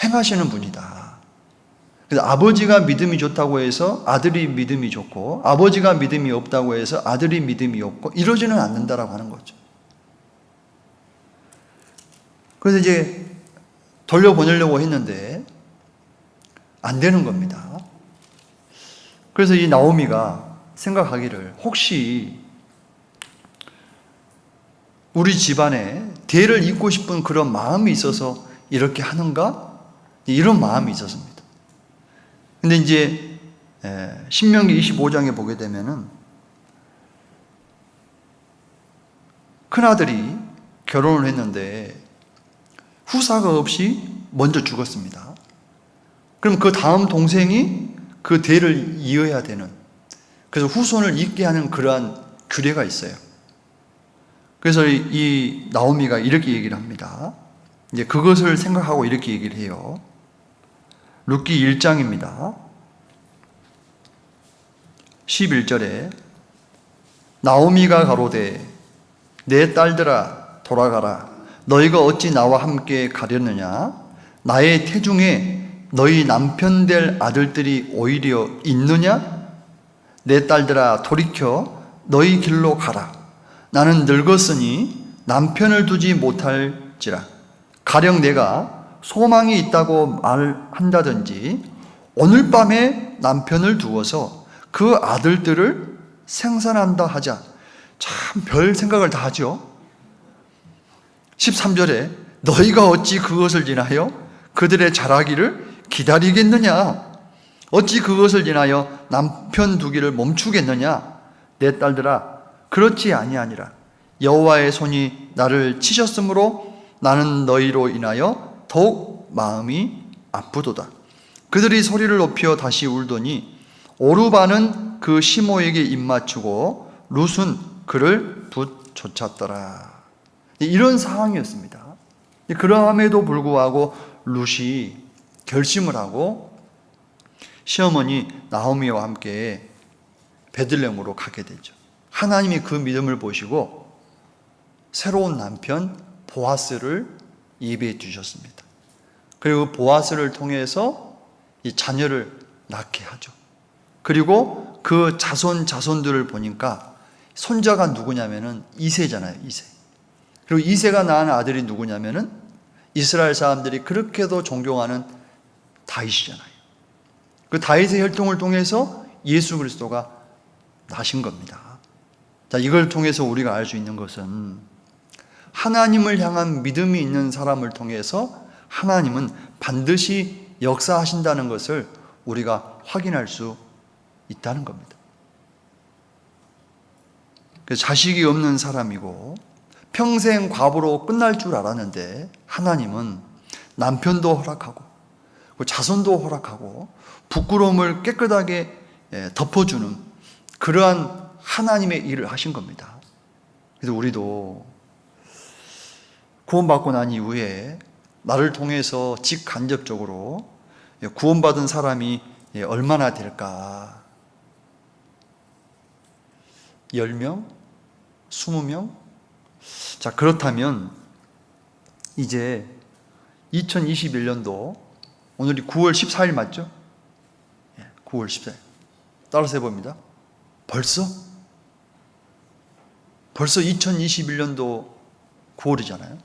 행하시는 분이다. 그래서 아버지가 믿음이 좋다고 해서 아들이 믿음이 좋고, 아버지가 믿음이 없다고 해서 아들이 믿음이 없고, 이러지는 않는다라고 하는 거죠. 그래서 이제 돌려보내려고 했는데 안 되는 겁니다. 그래서 이 나오미가 생각하기를, 혹시 우리 집안에 대를 잇고 싶은 그런 마음이 있어서 이렇게 하는가? 이런 마음이 있었습니다. 근데 이제 신명기 25장에 보게 되면은 큰아들이 결혼을 했는데 후사가 없이 먼저 죽었습니다. 그럼 그 다음 동생이 그 대를 이어야 되는, 그래서 후손을 잇게 하는 그러한 규례가 있어요. 그래서 이 나오미가 이렇게 얘기를 합니다. 이제 그것을 생각하고 이렇게 얘기를 해요. 룻기 1장입니다. 11절에 나오미가 가로되 내 딸들아 돌아가라. 너희가 어찌 나와 함께 가려느냐? 나의 태중에 너희 남편 될 아들들이 오히려 있느냐? 내 딸들아 돌이켜 너희 길로 가라. 나는 늙었으니 남편을 두지 못할지라. 가령 내가 소망이 있다고 말한다든지 오늘 밤에 남편을 두어서 그 아들들을 생산한다 하자. 참 별 생각을 다 하죠. 13절에 너희가 어찌 그것을 인하여 그들의 자라기를 기다리겠느냐? 어찌 그것을 인하여 남편 두기를 멈추겠느냐? 내 딸들아 그렇지 아니하니라. 여호와의 손이 나를 치셨으므로 나는 너희로 인하여 더욱 마음이 아프도다. 그들이 소리를 높여 다시 울더니 오르바는 그 시모에게 입맞추고 룻은 그를 붙쫓았더라. 이런 상황이었습니다. 그러함에도 불구하고 룻이 결심을 하고 시어머니 나오미와 함께 베들레헴으로 가게 되죠. 하나님이 그 믿음을 보시고 새로운 남편 보아스를 예비해 주셨습니다. 그리고 보아스를 통해서 이 자녀를 낳게 하죠. 그리고 그 자손들을 보니까 손자가 누구냐면은 이새잖아요, 이새. 그리고 이새가 낳은 아들이 누구냐면은 이스라엘 사람들이 그렇게도 존경하는 다윗이잖아요. 그 다윗의 혈통을 통해서 예수 그리스도가 나신 겁니다. 자, 이걸 통해서 우리가 알 수 있는 것은 하나님을 향한 믿음이 있는 사람을 통해서 하나님은 반드시 역사하신다는 것을 우리가 확인할 수 있다는 겁니다. 자식이 없는 사람이고 평생 과부로 끝날 줄 알았는데 하나님은 남편도 허락하고 자손도 허락하고 부끄러움을 깨끗하게 덮어주는 그러한 하나님의 일을 하신 겁니다. 그래서 우리도 구원받고 난 이후에 나를 통해서 직간접적으로 구원받은 사람이 얼마나 될까? 10명? 20명? 자, 그렇다면 이제 2021년도 오늘이 9월 14일 맞죠? 9월 14일. 따라서 해봅니다. 벌써 2021년도 9월이잖아요.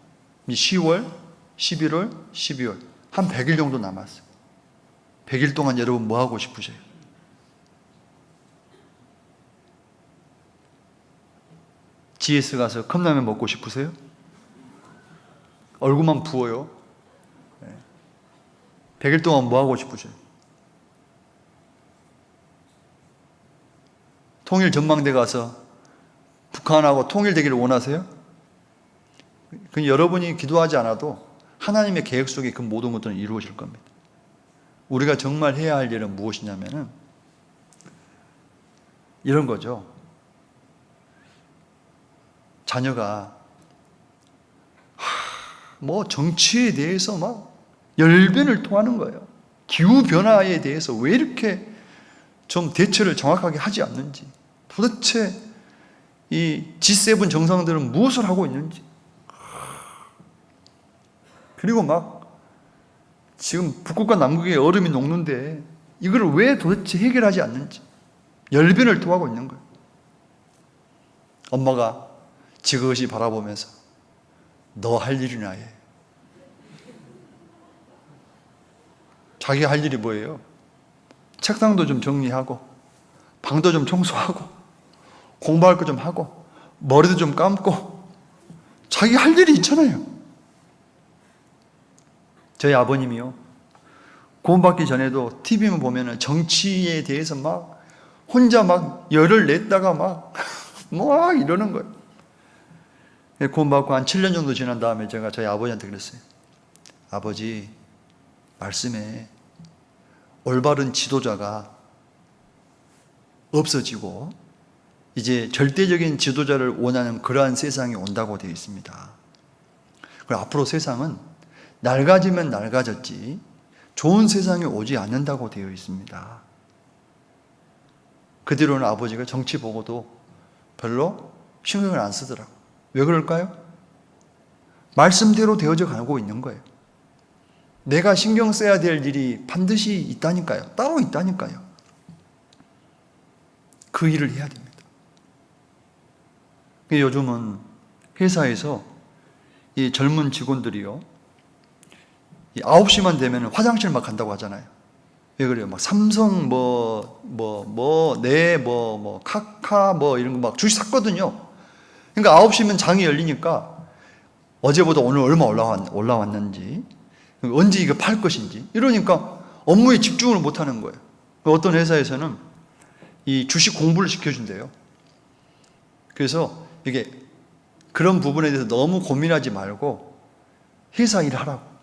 10월, 11월, 12월 한 100일 정도 남았어요. 100일 동안 여러분 뭐 하고 싶으세요? GS 가서 컵라면 먹고 싶으세요? 얼굴만 부어요. 100일 동안 뭐 하고 싶으세요? 통일 전망대 가서 북한하고 통일되기를 원하세요? 그 여러분이 기도하지 않아도 하나님의 계획 속에 그 모든 것들은 이루어질 겁니다. 우리가 정말 해야 할 일은 무엇이냐면은 이런 거죠. 자녀가 뭐 정치에 대해서 막 열변을 토하는 거예요. 기후변화에 대해서 왜 이렇게 좀 대처를 정확하게 하지 않는지, 도대체 이 G7 정상들은 무엇을 하고 있는지, 그리고 막 지금 북극과 남극의 얼음이 녹는데 이걸 왜 도대체 해결하지 않는지 열변을 토하고 있는 거예요. 엄마가 지그시 바라보면서 너 할 일이나 해. 자기가 할 일이 뭐예요? 책상도 좀 정리하고 방도 좀 청소하고 공부할 거 좀 하고 머리도 좀 감고 자기 할 일이 있잖아요. 저희 아버님이요, 구원받기 전에도 TV만 보면은 정치에 대해서 막 혼자 막 열을 냈다가 막 이러는 거예요. 구원받고 한 7년 정도 지난 다음에 제가 저희 아버지한테 그랬어요. 아버지, 말씀에 올바른 지도자가 없어지고 이제 절대적인 지도자를 원하는 그러한 세상이 온다고 되어 있습니다. 그리고 앞으로 세상은 낡아지면 낡아졌지 좋은 세상이 오지 않는다고 되어 있습니다. 그 뒤로는 아버지가 정치 보고도 별로 신경을 안 쓰더라고요. 왜 그럴까요? 말씀대로 되어져 가고 있는 거예요. 내가 신경 써야 될 일이 반드시 있다니까요. 따로 있다니까요. 그 일을 해야 됩니다. 요즘은 회사에서 이 젊은 직원들이요, 9시만 되면 화장실 막 간다고 하잖아요. 왜 그래요? 막 삼성 카카 이런 거 막 주식 샀거든요. 그러니까 9시면 장이 열리니까 어제보다 오늘 얼마 올라왔는지, 언제 이거 팔 것인지, 이러니까 업무에 집중을 못 하는 거예요. 어떤 회사에서는 이 주식 공부를 시켜준대요. 그래서 이게 그런 부분에 대해서 너무 고민하지 말고 회사 일하라고.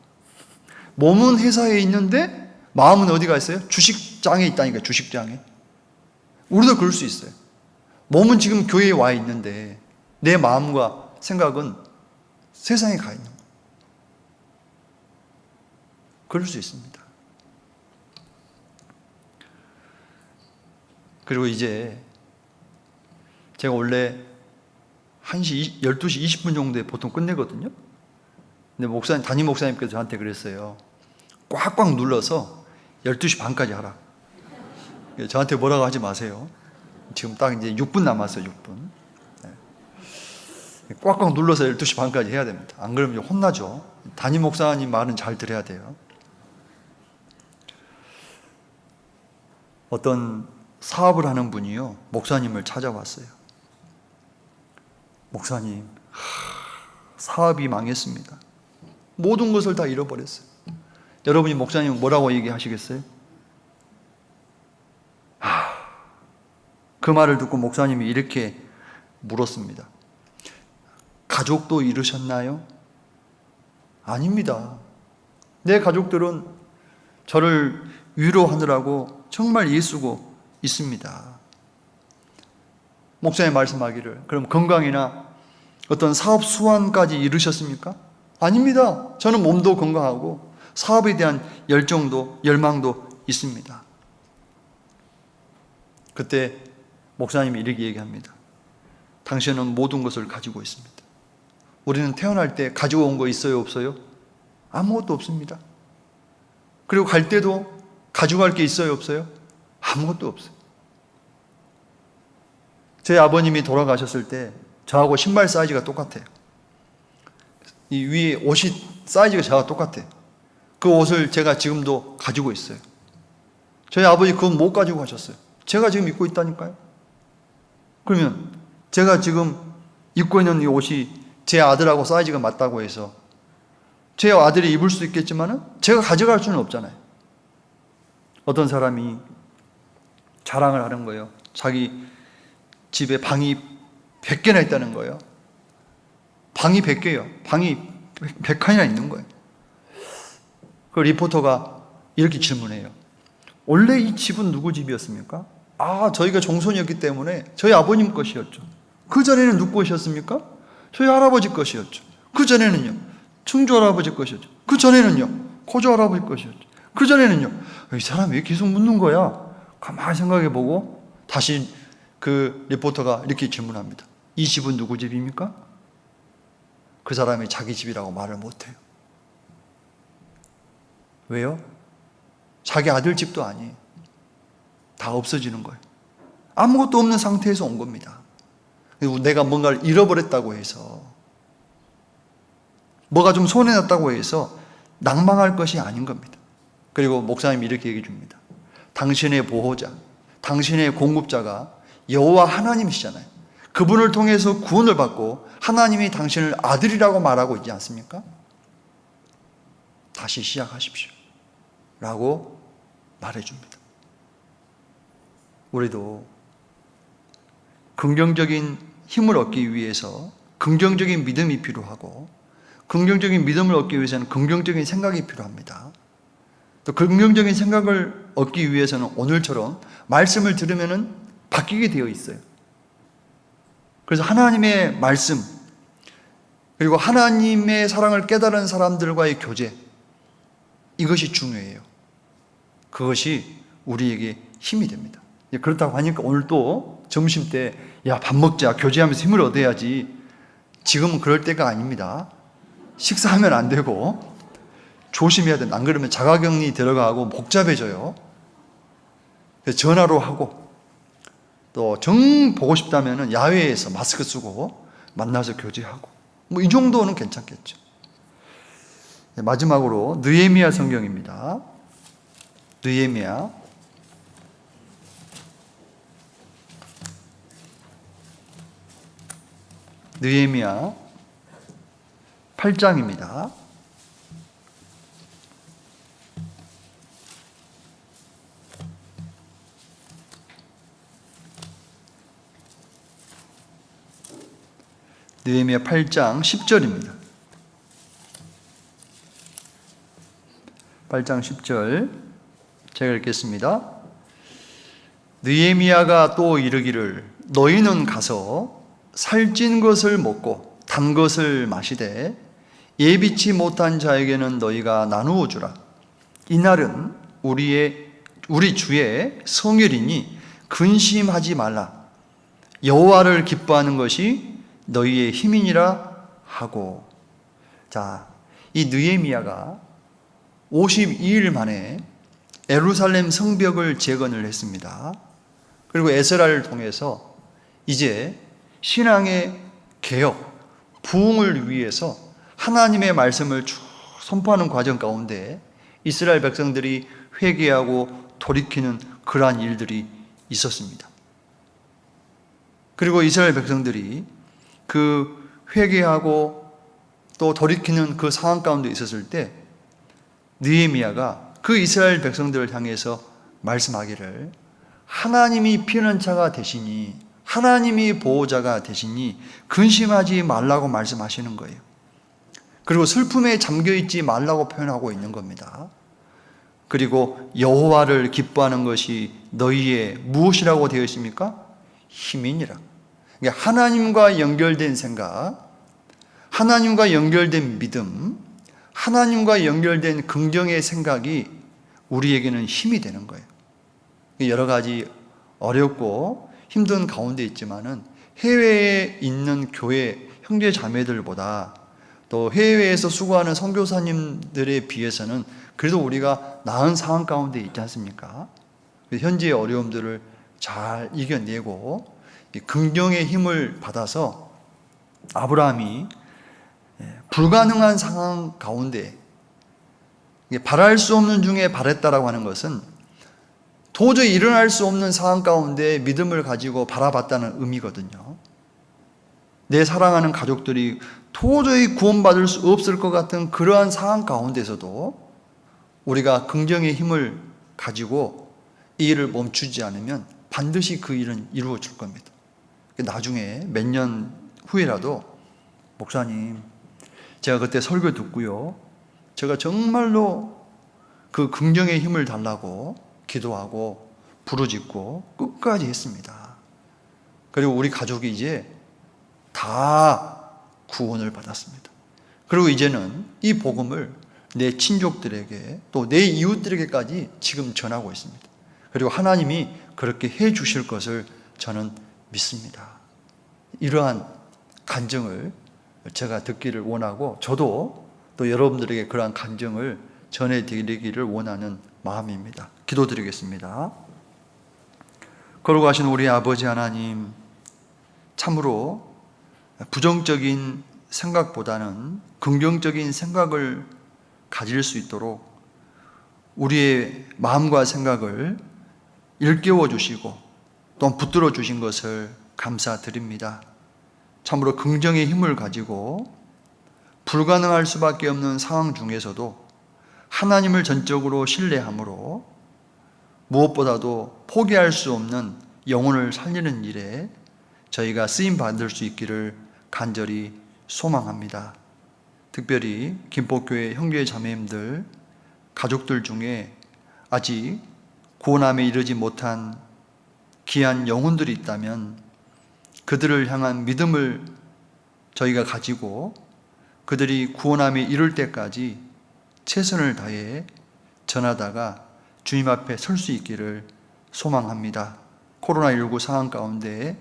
몸은 회사에 있는데 마음은 어디가 있어요? 주식장에 있다니까요. 주식장에. 우리도 그럴 수 있어요. 몸은 지금 교회에 와 있는데 내 마음과 생각은 세상에 가 있는 거예요. 그럴 수 있습니다. 그리고 이제 제가 원래 12시 20분 정도에 보통 끝내거든요. 근데 담임 목사님께서 저한테 그랬어요. 꽉꽉 눌러서 12시 반까지 하라. 저한테 뭐라고 하지 마세요. 지금 딱 이제 6분 남았어요. 6분. 꽉꽉 눌러서 12시 반까지 해야 됩니다. 안 그러면 혼나죠. 담임 목사님 말은 잘 들어야 돼요. 어떤 사업을 하는 분이요, 목사님을 찾아왔어요. 목사님, 사업이 망했습니다. 모든 것을 다 잃어버렸어요. 여러분이 목사님 뭐라고 얘기하시겠어요? 그 말을 듣고 목사님이 이렇게 물었습니다. 가족도 잃으셨나요? 아닙니다. 내 가족들은 저를 위로하느라고 정말 애쓰고 있습니다. 목사님 말씀하기를, 그럼 건강이나 어떤 사업 수완까지 잃으셨습니까? 아닙니다. 저는 몸도 건강하고 사업에 대한 열정도 열망도 있습니다. 그때 목사님이 이렇게 얘기합니다. 당신은 모든 것을 가지고 있습니다. 우리는 태어날 때 가지고 온 거 있어요, 없어요? 아무것도 없습니다. 그리고 갈 때도 가지고 갈 게 있어요, 없어요? 아무것도 없어요. 제 아버님이 돌아가셨을 때 저하고 신발 사이즈가 똑같아요. 이 위에 옷이 사이즈가 저와 똑같아요. 그 옷을 제가 지금도 가지고 있어요. 저희 아버지 그건 못 가지고 가셨어요. 제가 지금 입고 있다니까요. 그러면 제가 지금 입고 있는 이 옷이 제 아들하고 사이즈가 맞다고 해서 제 아들이 입을 수 있겠지만 제가 가져갈 수는 없잖아요. 어떤 사람이 자랑을 하는 거예요. 자기 집에 방이 100개나 있다는 거예요. 방이 100개예요. 방이 100칸이나 있는 거예요. 그 리포터가 이렇게 질문해요. 원래 이 집은 누구 집이었습니까? 저희가 종손이었기 때문에 저희 아버님 것이었죠. 그 전에는 누구 것이었습니까? 저희 할아버지 것이었죠. 그 전에는요, 충주 할아버지 것이었죠. 그 전에는요, 고조 할아버지 것이었죠. 그 전에는요. 이 사람이 왜 계속 묻는 거야? 가만히 생각해보고 다시 그 리포터가 이렇게 질문합니다. 이 집은 누구 집입니까? 그 사람이 자기 집이라고 말을 못해요. 왜요? 자기 아들 집도 아니에요. 다 없어지는 거예요. 아무것도 없는 상태에서 온 겁니다. 그리고 내가 뭔가를 잃어버렸다고 해서, 뭐가 좀 손해났다고 해서 낭망할 것이 아닌 겁니다. 그리고 목사님이 이렇게 얘기해 줍니다. 당신의 보호자, 당신의 공급자가 여호와 하나님이시잖아요. 그분을 통해서 구원을 받고 하나님이 당신을 아들이라고 말하고 있지 않습니까? 다시 시작하십시오 라고 말해줍니다. 우리도 긍정적인 힘을 얻기 위해서 긍정적인 믿음이 필요하고, 긍정적인 믿음을 얻기 위해서는 긍정적인 생각이 필요합니다. 또 긍정적인 생각을 얻기 위해서는 오늘처럼 말씀을 들으면 바뀌게 되어 있어요. 그래서 하나님의 말씀, 그리고 하나님의 사랑을 깨달은 사람들과의 교제, 이것이 중요해요. 그것이 우리에게 힘이 됩니다. 그렇다고 하니까 오늘 또 점심 때 밥 먹자, 교제하면서 힘을 얻어야지. 지금은 그럴 때가 아닙니다. 식사하면 안 되고 조심해야 된다. 안 그러면 자가격리 들어가고 복잡해져요. 그래서 전화로 하고, 또 정 보고 싶다면 야외에서 마스크 쓰고 만나서 교제하고, 이 정도는 괜찮겠죠. 마지막으로 느헤미야 성경입니다. 느헤미야 느헤미야 8장입니다. 느헤미야 8장 10절입니다. 8장 10절 제가 읽겠습니다. 느헤미야가 또 이르기를 너희는 가서 살찐 것을 먹고 단 것을 마시되 예비치 못한 자에게는 너희가 나누어 주라. 이날은 우리 주의 성일이니 근심하지 말라. 여호와를 기뻐하는 것이 너희의 힘이니라 하고. 자, 이 느헤미야가 52일 만에 예루살렘 성벽을 재건을 했습니다. 그리고 에스라를 통해서 이제 신앙의 개혁, 부흥을 위해서 하나님의 말씀을 쭉 선포하는 과정 가운데 이스라엘 백성들이 회개하고 돌이키는 그러한 일들이 있었습니다. 그리고 이스라엘 백성들이 그 회개하고 또 돌이키는 그 상황 가운데 있었을 때 느헤미야가 그 이스라엘 백성들을 향해서 말씀하기를 하나님이 피난처가 되시니, 하나님이 보호자가 되시니 근심하지 말라고 말씀하시는 거예요. 그리고 슬픔에 잠겨있지 말라고 표현하고 있는 겁니다. 그리고 여호와를 기뻐하는 것이 너희의 무엇이라고 되어 있습니까? 힘이니라. 그러니까 하나님과 연결된 생각, 하나님과 연결된 믿음, 하나님과 연결된 긍정의 생각이 우리에게는 힘이 되는 거예요. 여러 가지 어렵고 힘든 가운데 있지만은 해외에 있는 교회 형제 자매들보다 또 해외에서 수고하는 선교사님들에 비해서는 그래도 우리가 나은 상황 가운데 있지 않습니까? 현재의 어려움들을 잘 이겨내고 긍정의 힘을 받아서 아브라함이 불가능한 상황 가운데 바랄 수 없는 중에 바랬다라고 하는 것은 도저히 일어날 수 없는 상황 가운데 믿음을 가지고 바라봤다는 의미거든요. 내 사랑하는 가족들이 도저히 구원받을 수 없을 것 같은 그러한 상황 가운데서도 우리가 긍정의 힘을 가지고 이 일을 멈추지 않으면 반드시 그 일은 이루어질 겁니다. 나중에 몇 년 후에라도 목사님, 제가 그때 설교 듣고요, 제가 정말로 그 긍정의 힘을 달라고 기도하고 부르짖고 끝까지 했습니다. 그리고 우리 가족이 이제 다 구원을 받았습니다. 그리고 이제는 이 복음을 내 친족들에게 또 내 이웃들에게까지 지금 전하고 있습니다. 그리고 하나님이 그렇게 해 주실 것을 저는 믿습니다. 이러한 간증을 제가 듣기를 원하고 저도 또 여러분들에게 그러한 간증을 전해드리기를 원하는 마음입니다. 기도드리겠습니다. 걸어가신 우리 아버지 하나님, 참으로 부정적인 생각보다는 긍정적인 생각을 가질 수 있도록 우리의 마음과 생각을 일깨워 주시고 또 붙들어 주신 것을 감사드립니다. 참으로 긍정의 힘을 가지고 불가능할 수밖에 없는 상황 중에서도 하나님을 전적으로 신뢰함으로 무엇보다도 포기할 수 없는 영혼을 살리는 일에 저희가 쓰임 받을 수 있기를 간절히 소망합니다. 특별히 김포교회 형제 자매님들, 가족들 중에 아직 구원함에 이르지 못한 귀한 영혼들이 있다면 그들을 향한 믿음을 저희가 가지고 그들이 구원함에 이를 때까지 최선을 다해 전하다가 주님 앞에 설 수 있기를 소망합니다. 코로나19 상황 가운데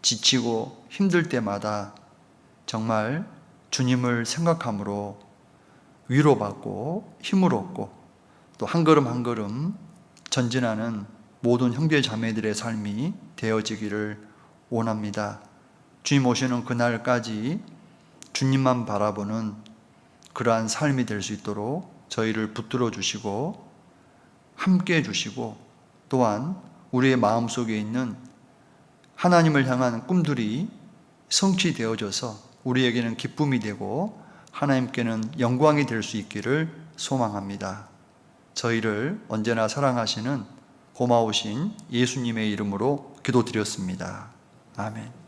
지치고 힘들 때마다 정말 주님을 생각함으로 위로받고 힘을 얻고 또 한 걸음 한 걸음 전진하는 모든 형제 자매들의 삶이 되어지기를 원합니다. 주님 오시는 그날까지 주님만 바라보는 그러한 삶이 될 수 있도록 저희를 붙들어 주시고 함께 해주시고 또한 우리의 마음속에 있는 하나님을 향한 꿈들이 성취되어져서 우리에게는 기쁨이 되고 하나님께는 영광이 될 수 있기를 소망합니다. 저희를 언제나 사랑하시는 고마우신 예수님의 이름으로 기도드렸습니다. 아멘.